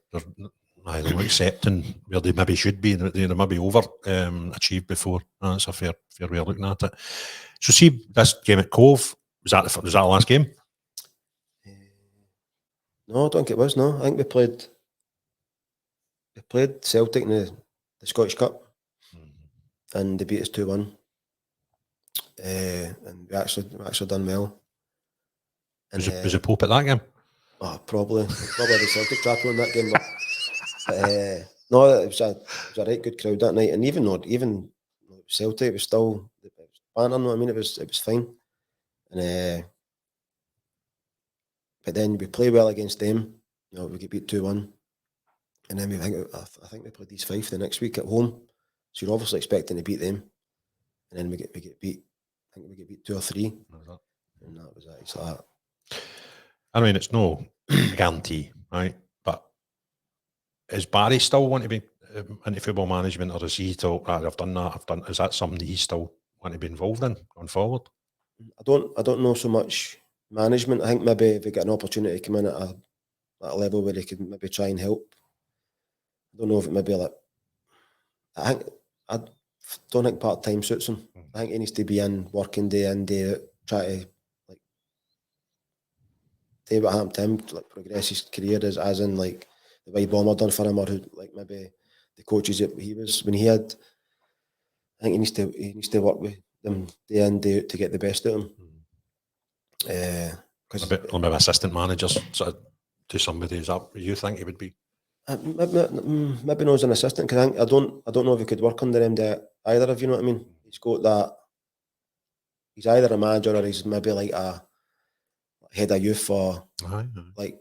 not accepting where they maybe should be. They're maybe over achieved before. That's a fair way of looking at it. So, see this game at Cove, was that the last game? No, I don't think it was. No, I think we played Celtic in the Scottish Cup, and they beat us 2-1. And we actually done well. And was it Pope at that game? Oh, probably the Celtic trap on that game. No, it was a right good crowd that night, and even Celtic, it was still banter. No, I mean, it was fine. And but then we play well against them. We get beat 2-1, and then I think we played East Fife the next week at home. So you're obviously expecting to beat them, and then we get beat. I think we get beat 2 or 3, and that was it. It's like that. I mean, it's no guarantee, right? But is Barry still want to be into football management, or is he still? I've done that. Is that something that he still want to be involved in going forward? I don't know so much management. I think maybe if we get an opportunity to come in at a level where he could maybe try and help. I don't know if it maybe like. I don't think part time suits him. I think he needs to be in working day in, day out, try to like do what happened to him, like progress his career as in like the way Bomber done for him, or who, like maybe the coaches that he was when he had. I think he needs to work with them day in, day out to get the best out of him. Because maybe assistant managers sort of to somebody. Is that what you think he would be? Maybe not as an assistant, because I don't know if he could work under him either. If you know what I mean, he's got that. He's either a manager or he's maybe like a head of youth or like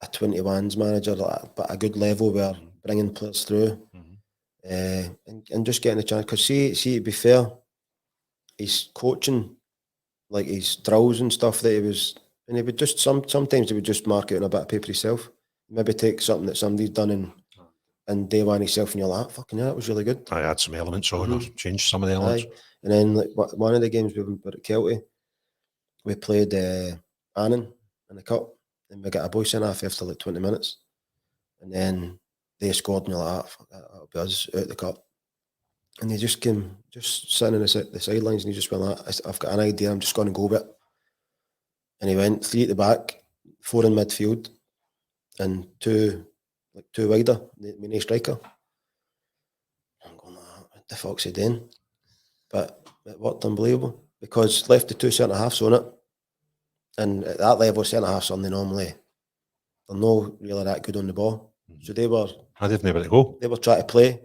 a 21s manager, but a good level where bringing players through and just getting a chance. Because see, to be fair, he's coaching like his drills and stuff that he was, and he would just sometimes he would just mark it on a bit of paper himself. Maybe take something that somebody's done and day one himself, and you're like, fucking yeah, that was really good. I had some elements on or changed some of the elements. And then like one of the games we were at Kelty, we played Annan in the cup, and we got a boy sent off after like 20 minutes, and then they scored, and you're like, fuck that'll be us out the cup. And he just came, just sitting on the sidelines, and he just went like, I've got an idea, I'm just going to go with it. And he went 3 at the back, 4 in midfield, and 2 wider, the striker. I'm going, what the fuck's he doing? But it worked unbelievable, because left the 2 centre halves on it, and at that level, centre halves they're not really that good on the ball. So they were. I didn't know where to go. They were trying to play,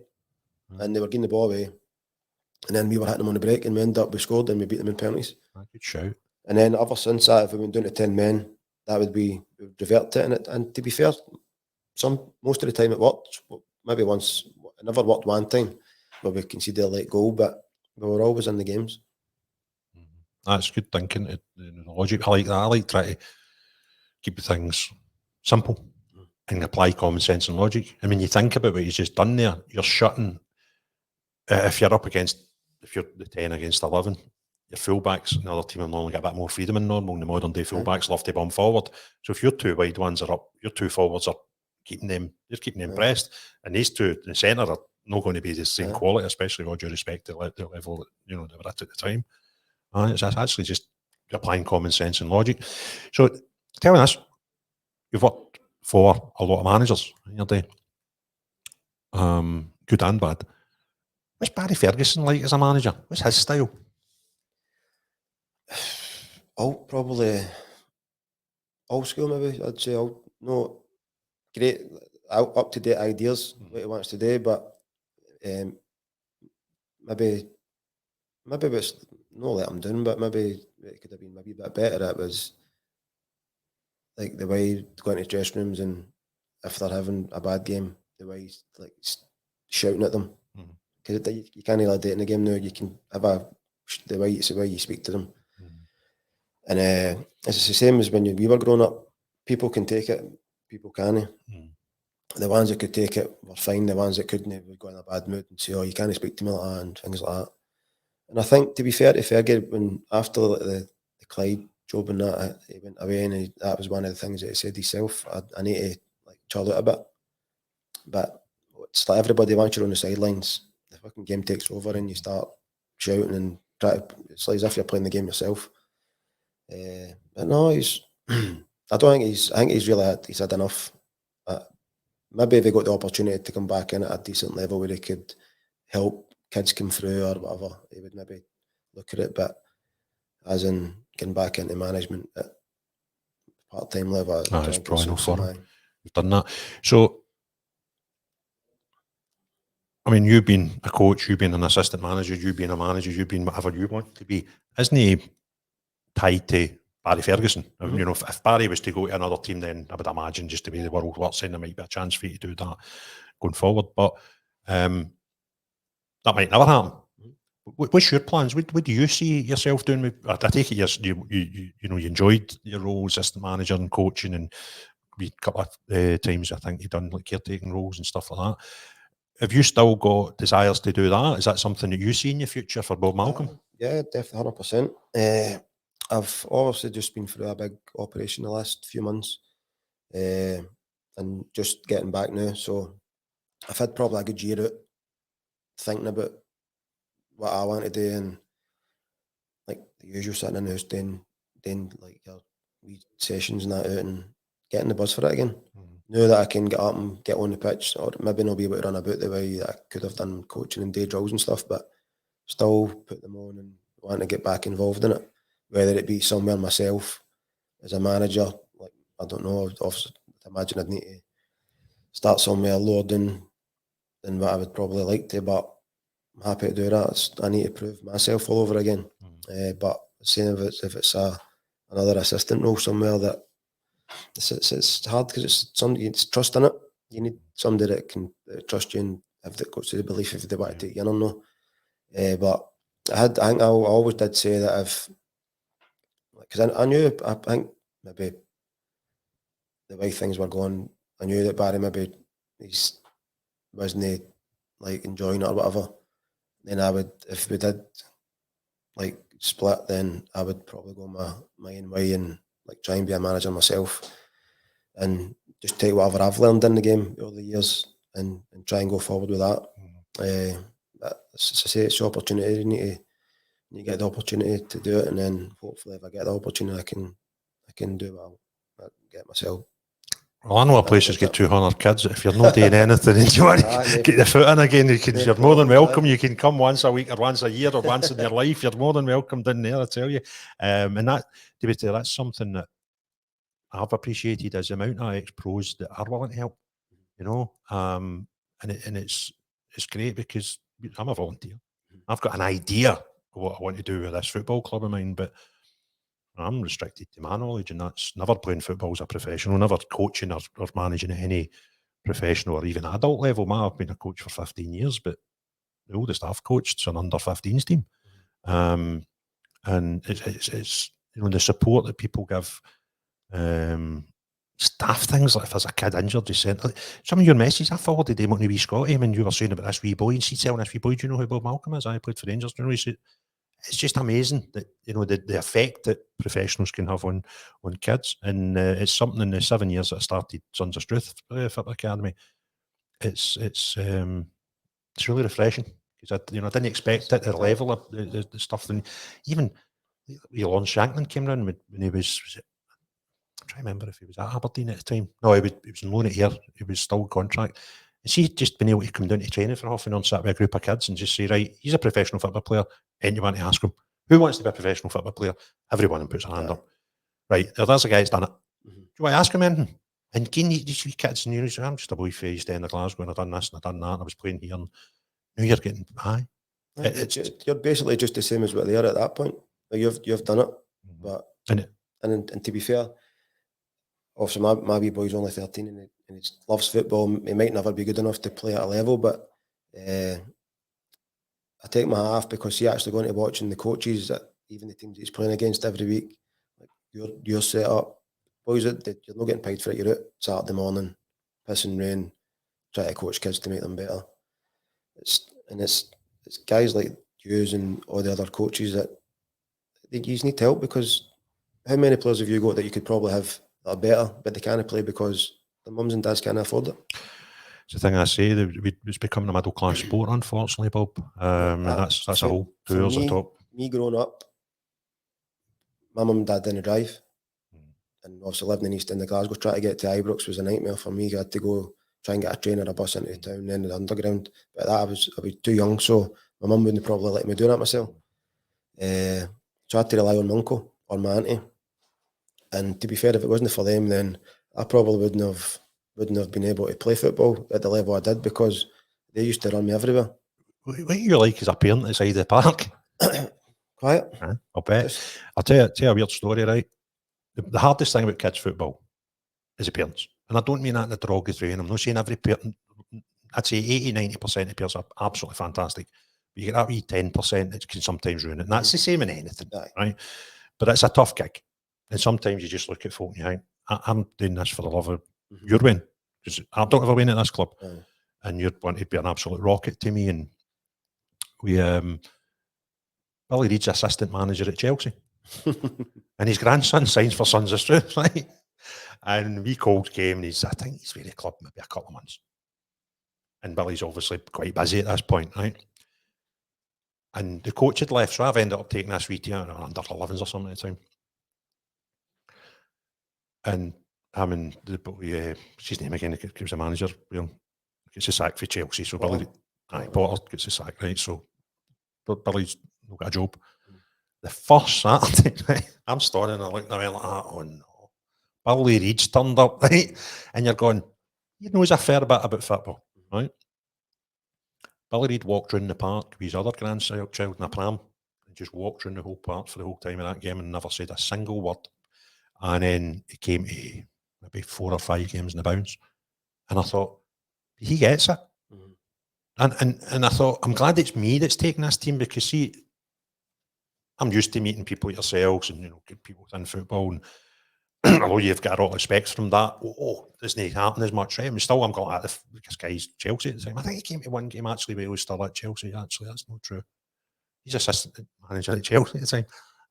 and they were getting the ball away, and then we were hitting them on the break, and we scored, and we beat them in penalties. Good shout. And then ever since that, if we went down to 10 men, that would be revert to it. And to be fair, most of the time it worked. Maybe once, it never worked one time where we conceded a late goal, but we were always in the games. That's good thinking. The logic, I like that. I like trying to keep things simple and apply common sense and logic. I mean, you think about what he's just done there. You're shutting. If you're the 10 against 11, your fullbacks, another team will normally get a bit more freedom in normal. The modern day fullbacks love to bomb forward. So if your 2 wide ones are up, your 2 forwards are keeping them pressed, and these 2 in the centre are not going to be the same quality, especially with all due respect to the level that they were at the time. It's actually just applying common sense and logic. So tell us, you've worked for a lot of managers in your day, good and bad. What's Barry Ferguson like as a manager? What's his style? Probably old school, maybe I'd say. No, great, up to date ideas what he wants to do, but maybe it's not let him down, but maybe it could have been maybe a bit better. It was like the way going to dressing rooms, and if they're having a bad game, the way he's like shouting at them, because you can't really do it in the game now. You can have the way you speak to them, and it's the same as when we were growing up. People can take it, people can't. The ones that could take it were fine. The ones that couldn't would go in a bad mood and say, "Oh, you can't speak to me like that," and things like that. And I think, to be fair to Fergie, when after the Clyde job and that, he went away, and that was one of the things that he said himself. I need to like chill out a bit. But it's like everybody, once you're on the sidelines, the fucking game takes over, and you start shouting and it's like as if you're playing the game yourself. But no, I think he's really he's had enough. Maybe if he got the opportunity to come back in at a decent level where he could help kids come through or whatever, he would maybe look at it. But as in getting back into management at part-time level, it's probably not for him. We've done that. So I mean, you've been a coach, you've been an assistant manager, you've been a manager, you've been whatever you want to be. Isn't he tied to Barry Ferguson? You know, if Barry was to go to another team, then I would imagine, just the way the world works, then there might be a chance for you to do that going forward. But that might never happen. What's your plans? What do you see yourself doing? I take it you enjoyed your role as assistant manager and coaching, and a couple of times I think you've done like caretaking roles and stuff like that. Have you still got desires to do that? Is that something that you see in your future for Bob Malcolm? Yeah, definitely 100%. I've obviously just been through a big operation the last few months, and just getting back now. So I've had probably a good year out thinking about what I want to do, and like the usual sitting in the house doing like your wee sessions and that out and getting the buzz for it again. Now that I can get up and get on the pitch, or maybe not be able to run about the way that I could have done coaching and day drills and stuff, but still put them on and want to get back involved in it, whether it be somewhere myself as a manager. Like, I don't know, obviously I imagine I'd need to start somewhere lower than what I would probably like to, but I'm happy to do that. I need to prove myself all over again. But saying if it's another assistant role somewhere, that it's hard because it's somebody, it's trust in it. You need somebody that can trust you and have that goes to the belief if they want to take you in or no. But I think I always did say that if, because I knew, I think maybe the way things were going, I knew that Barry maybe wasn't like enjoying it or whatever. Then I would, if we did like split, then I would probably go my own way and like try and be a manager myself and just take whatever I've learned in the game over the years and try and go forward with that. But as I say, it's an opportunity. You need to get the opportunity to do it, and then hopefully, if I get the opportunity, I can do what I get myself. Well, I know a place that's got 200 kids. If you're not doing anything and you want to get your foot in again, you're more than welcome. You can come once a week or once a year or once in your life. You're more than welcome down there, I tell you. And that, to be fair, that's something that I've appreciated, is the amount of ex-pros that are willing to help, you know. And it's great because I'm a volunteer. I've got an idea of what I want to do with this football club of mine, but I'm restricted to my knowledge, and that's never playing football as a professional, never coaching or managing at any professional or even adult level. I've been a coach for 15 years, but the oldest I've coached is an under 15s team. And it's the support that people give, staff things, like if there's a kid injured, they sent some of your messages I forwarded them on the wee Scotty when you were saying about this wee boy, and she's telling this wee boy, do you know who Bob Malcolm is? I played for Rangers, he said, it's just amazing that the effect that professionals can have on kids, and it's something in the 7 years that I started Sons of Struth Football Academy. It's really refreshing because I didn't expect it, the level of the stuff. And even Lon Shanklin came round when he was I'm trying to remember if he was at Aberdeen at the time. No, he was in loan at here. He was still contract. And she'd just been able to come down to training for half an hour and sit with a group of kids and just say, right, he's a professional football player. And you want to ask him, who wants to be a professional football player? Everyone puts their hand up. Right, there's a guy that's done it. Do you want to ask him anything? And again, these wee kids, and you say, I'm just a boy from East End of Glasgow, and I've done this and I've done that, and I was playing here, and now you're getting high. You're basically just the same as what they are at that point. Like you've done it, but and to be fair, obviously my wee boy's only 13 and he loves football. He might never be good enough to play at a level, but I take my hat off because he actually going to watching the coaches, that even the teams he's playing against every week. Like you're set up, boys. You're not getting paid for it. You're out Saturday morning, pissing rain, try to coach kids to make them better. It's guys like yous and all the other coaches that you need to help, because how many players have you got that you could probably have that are better, but they can't play because their mums and dads can't afford it? It's the thing I say, it's becoming a middle class sport, unfortunately, Bob. And that's a whole 2 years at top. Me growing up, my mum and dad didn't drive, and obviously living in East End of Glasgow, trying to get to Ibrox was a nightmare for me. I had to go try and get a train or a bus into town, then the underground. But that I was too young, so my mum wouldn't probably let me do that myself. So I had to rely on my uncle or my auntie. And to be fair, if it wasn't for them, then I probably wouldn't have been able to play football at the level I did, because They used to run me everywhere. What are you like as a parent outside the park? Quiet. I'll bet. Just, I'll tell you a weird story, right? The hardest thing about kids' football is the parents. And I don't mean that in a derogatory way. I'm not saying every parent, I'd say 80-90% of parents are absolutely fantastic. But you get that wee 10% that can sometimes ruin it. And that's the same in anything, right? But it's a tough gig. And sometimes you just look at folk and you think, I'm doing this for the love of your win. Because I don't ever win at this club. And you're wanting to be an absolute rocket to me. And we, Billy Reid's assistant manager at Chelsea. And his grandson signs for Sons of Struth, right? And we called game and I think he's with the club maybe a couple of months. And Billy's obviously quite busy at this point, right? And the coach had left, so I've ended up taking this wee team under 11s or something at the time. And him and what's his name again? He was a manager, gets a sack for Chelsea. So Potter. Potter gets a sack, right? So Billy's got a job. The first Saturday, right, I'm standing and I look around like that, oh no. Billy Reid's turned up, right? And you're going, you know, he's a fair bit about football, right? Billy Reid walked round the park with his other grandchild in a pram and just walked round the whole park for the whole time of that game and never said a single word. And then he came to maybe 4 or 5 games in the bounce. And I thought, he gets it. And I thought, I'm glad it's me that's taking this team because, see, I'm used to meeting people like yourselves and, you know, good people within football. And although you've got a lot of respect from that, doesn't happen as much, right? I mean, still, I'm going, this guy's Chelsea at the time. I think he came to one game actually where he was still at Chelsea. Actually, that's not true. He's assistant manager at Chelsea at the time.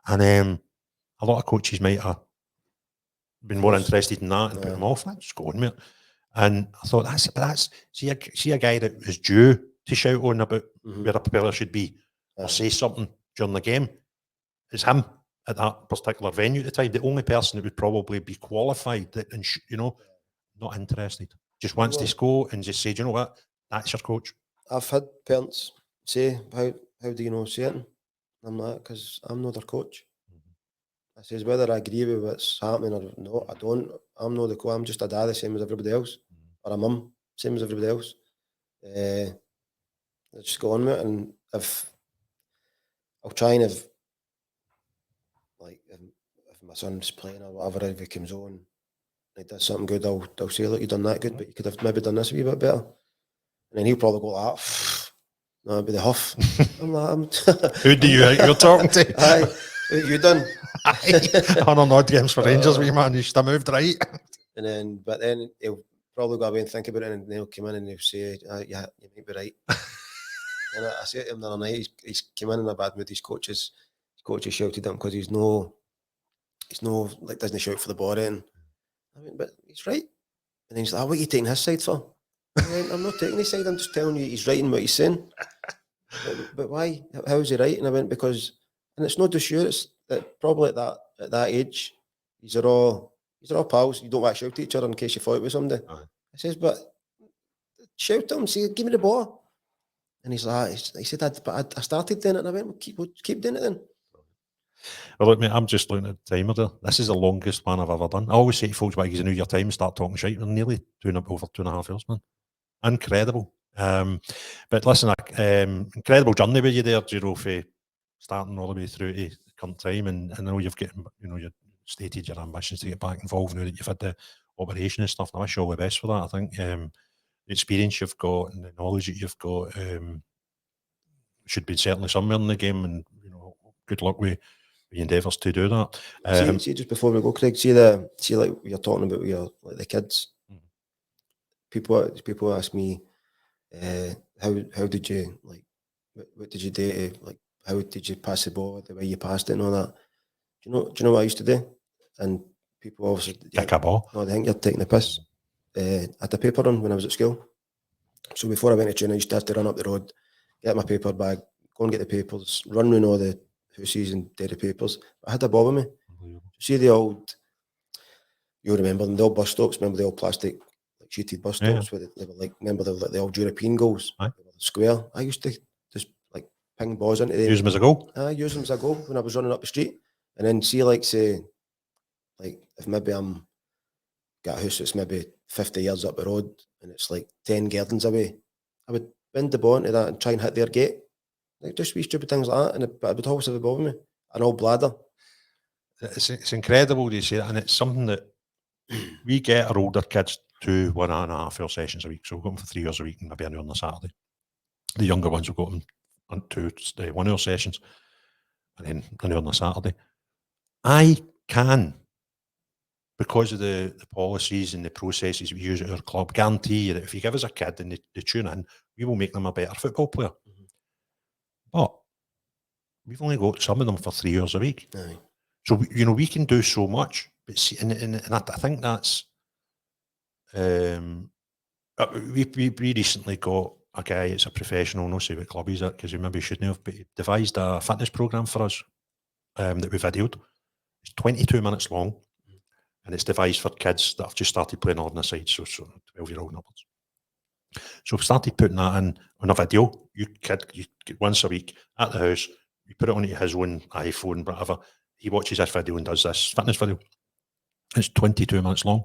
And a lot of coaches might have been more interested in that and put him off. Just go on, mate. And I thought, see a guy that was due to shout on about where a player should be or say something during the game. It's him at that particular venue at the time. The only person that would probably be qualified that, and you know, not interested. Just wants to go and just say, do you know what? That's your coach. I've had parents say, how do you know certain? I'm like, because I'm not their coach. I says, whether I agree with what's happening or no, I don't. I'm not the coach. I'm just a dad, the same as everybody else. Or a mum, same as everybody else. I just go on with it. And if I'll try and if my son's playing or whatever, if he comes on and he does something good, I'll say, look, you done that good, but you could have maybe done this a wee bit better. And then he'll probably go like that. No, it'd be the huff. I'm like, who do you think you're talking to? Aye, what you done? On an odd games for Rangers, we managed to move right. But then he'll probably go away and think about it, and he'll come in and he'll say, yeah, you might be right. And I said to him the other night, he's come in a bad mood. His coaches shouted at him because he's no like doesn't shout for the ball in. I mean, but he's right. And then he's like, what are you taking his side for? I went, I'm not taking his side. I'm just telling you he's right in what he's saying. But why? How is he right? And I went, because, and it's not just you. It's probably at that age, these are all pals. You don't want to shout at each other in case you fight with somebody. I says, but shout to him, say, give me the ball. And he's like, he said, I started doing it, and I went, well, keep doing it then. Well, look, mate, I'm just looking at the timer there. This is the longest one I've ever done. I always say to folks, why gives you your time and start talking shite. We're nearly doing up over 2.5 hours, man. Incredible. But listen, incredible journey with you there, Giro, for starting all the way through to the current time. And I know you've you stated your ambitions to get back involved now that you've had the operation and stuff. And I wish you all the best for that. I think the experience you've got and the knowledge that you've got should be certainly somewhere in the game. And, good luck with your endeavours to do that. See, just before we go, Craig, see like you're talking about with the kids. People ask me, how did you what did you do to, how did you pass the ball the way you passed it and all that? Do you know what I used to do? And people obviously kick a ball. No, they think you're taking the piss. I had a paper run when I was at school. So before I went to training, I used to have to run up the road, get my paper bag, go and get the papers, run around all the houses and do the papers. I had a ball with me. See the old, you'll remember them, the old bus stops, remember the old plastic sheeted bus stops where they were remember the old European goals? They were square. I used to just ping balls into them. Use them as a goal? I use them as a goal when I was running up the street. And then see, say, if maybe I'm got a house that's maybe 50 yards up the road and it's 10 gardens away, I would bend the ball into that and try and hit their gate. Like just wee stupid things like that, and it would always have bothered me. An old bladder. It's incredible you say that, and it's something that we get our older kids to 1.5 hour sessions a week. So we've got them for 3 hours a week and maybe an hour on a Saturday. The younger ones will go them on 2 1 hour sessions and then an hour on a Saturday. I can, because of the policies and the processes we use at our club, guarantee you that if you give us a kid and they tune in, we will make them a better football player. But we've only got some of them for 3 hours a week. Aye. So, we can do so much. But see, and I think that's... we recently got a guy, it's a professional, no say what club he's at, because he maybe shouldn't have, but he devised a fitness programme for us that we videoed. It's 22 minutes long, and it's devised for kids that have just started playing on the side, so 12-year-old and upwards. So we've started putting that in on a video. You get once a week at the house, you put it on his own iPhone, whatever. He watches this video and does this fitness video. It's 22 minutes long.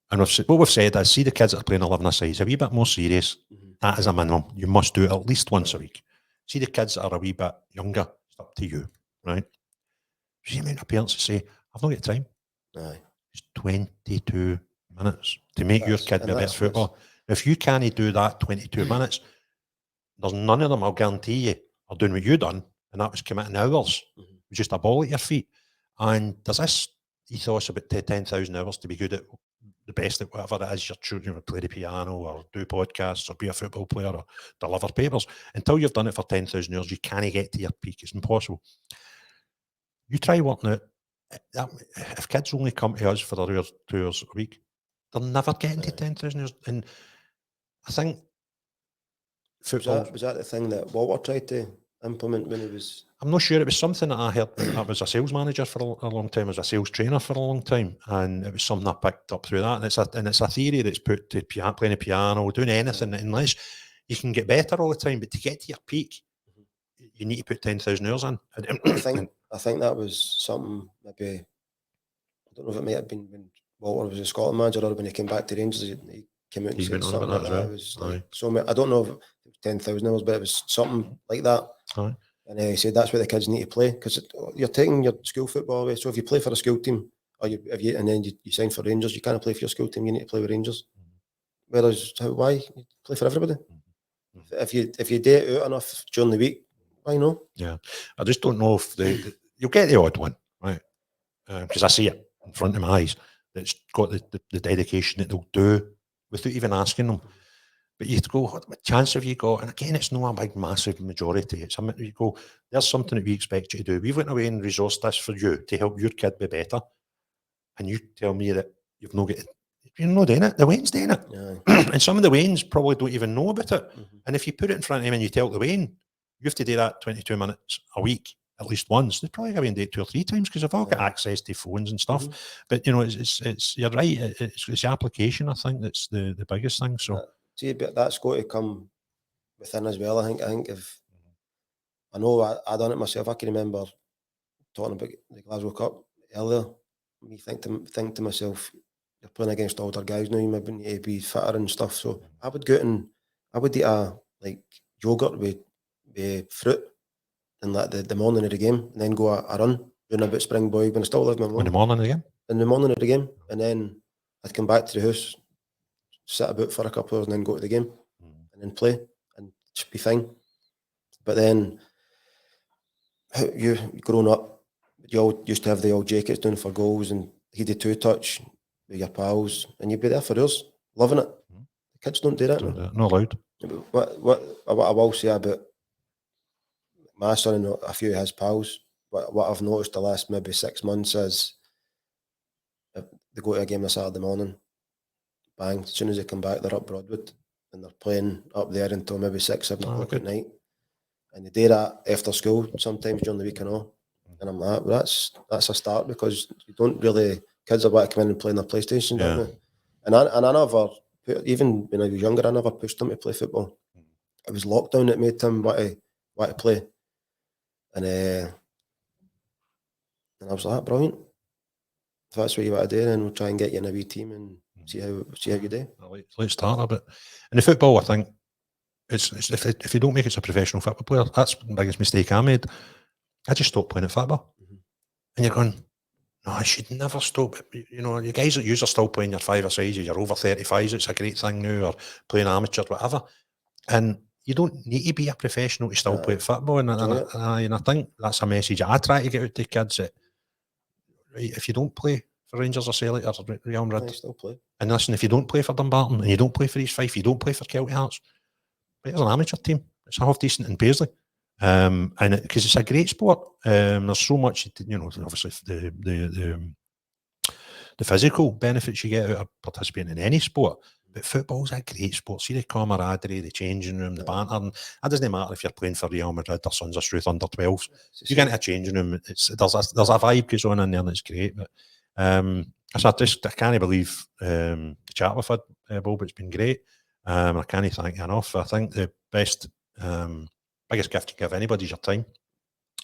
And what we've said is, see the kids that are playing 11-a-sides, a wee bit more serious. That is a minimum. You must do it at least once a week. See the kids that are a wee bit younger, it's up to you, right? See the amount of parents that say, I've not got time. Aye. It's 22 minutes to make your kid be a better footballer. If you can't do that 22 minutes, there's none of them, I'll guarantee you, are doing what you've done, and that was committing hours with just a ball at your feet. And there's this ethos about 10,000 hours to be good at the best at whatever it is your children, play the piano or do podcasts or be a football player or deliver papers. Until you've done it for 10,000 hours, you can't get to your peak. It's impossible. You try working out, if kids only come to us for 2 hours a week, they're never getting to 10,000 hours. And I think football... Was that the thing that Walter tried to implement when he was... I'm not sure. It was something that I heard. I was a sales manager for a long time. I was a sales trainer for a long time, and it was something I picked up through that. And it's a theory that's put to playing a piano, doing anything, unless you can get better all the time. But to get to your peak, you need to put 10,000 hours in. I think that was something maybe... I don't know if it might have been when Walter was a Scotland manager or when he came back to Rangers. He came out and said something like that. It was like, so I don't know if it was 10,000 hours, but it was something like that. Aye. And he said that's what the kids need to play, because you're taking your school football away. So if you play for a school team, or and then you sign for Rangers, you can't play for your school team. You need to play with Rangers. Whereas why you play for everybody? If you do it out enough during the week, why not? Yeah, I just don't know if you'll get the odd one, right? Because I see it in front of my eyes. That's got the dedication that they'll do without even asking them. But you have to go, what chance have you got? And again, it's not a big, massive majority. It's something you go, there's something that we expect you to do. We've went away and resourced this for you to help your kid be better. And you tell me that you're not doing it. The Wayne's doing it. Yeah. And some of the Waynes probably don't even know about it. And if you put it in front of him and you tell the Wayne, you have to do that 22 minutes a week, at least once. They probably go and do it 2 or 3 times because they've all got access to phones and stuff. But, it's you're right. It's the application, I think, that's the biggest thing. So. See, but that's got to come within as well. I think if I know I done it myself. I can remember talking about the Glasgow Cup earlier. Me think to myself, you're playing against older guys now. You maybe need to be fitter and stuff. So I would go out and I would eat like yogurt with fruit in like the morning of the game, and then go a run doing a bit Springboy when I still live with my mum. In the morning of the game? In the morning of the game, and then I'd come back to the house, sit about for a couple of hours, and then go to the game and then play and just be fine. But then you growing up, you all used to have the old jackets down for goals, and he did 2-touch with your pals, and you'd be there for hours, loving it. The kids don't do that. Not allowed. What I will say about my son and a few of his pals, what I've noticed the last maybe 6 months is if they go to a game on a Saturday morning, bang, as soon as they come back, they're up Broadwood and they're playing up there until maybe 6, 7 o'clock at night. And they do that after school, sometimes during the week and all. And I'm like, well, that's a start, because you don't really, kids are about to come in and play on their PlayStation, don't they? And I never, even when I was younger, I never pushed them to play football. It was lockdown that made them want to play. And I was like, brilliant. If that's what you want to do, then we'll try and get you in a wee team and see how you do. Let's start a bit. In the football, I think if you don't make it as a professional football player, that's the biggest mistake I made. I just stopped playing at football. And you're going, no, I should never stop. You know, you guys that use are still playing your 5-a-sides, you're over 35s, it's a great thing now, or playing amateur, whatever. And you don't need to be a professional to still play football. And I think that's a message I try to get out to kids, that right, if you don't play for Rangers or Celtic or Real Madrid, still play. And listen, if you don't play for Dumbarton and you don't play for East Fife, you don't play for Celtic Hearts, but there's an amateur team. It's half decent in Paisley. And because it's a great sport, there's so much, you know, obviously the physical benefits you get out of participating in any sport, but football's a great sport. See the camaraderie, the changing room, the banter. And it doesn't matter if you're playing for Real Madrid or Sons of Struth under 12s. You get into a changing room, there's a vibe goes on in there, and it's great. But I can't believe the chat we've had, Bob. It's been great. I can't thank you enough. I think the best, biggest gift you give anybody is your time.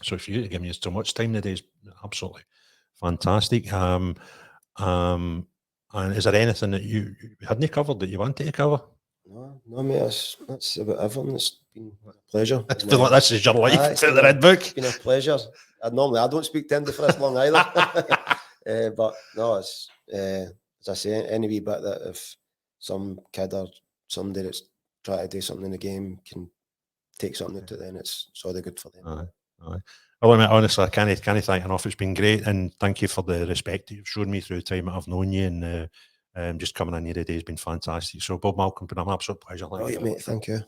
So if you give me so much time today, is absolutely fantastic. And is there anything that you hadn't covered that you wanted to cover? No, mate. That's about everything. It's been a pleasure. It's been like this is your life. It's out the red book. It's been a pleasure. I don't speak to anybody for this long either. But no, it's as I say, any wee bit that if some kid or somebody that's trying to do something in the game can take something out of it, then it's all the good for them. Well, I mean, honestly, I can't thank enough. It's been great, and thank you for the respect that you've shown me through the time that I've known you, and just coming in here today has been fantastic. So, Bob Malcolm, been an absolute pleasure. Right, mate, thank you.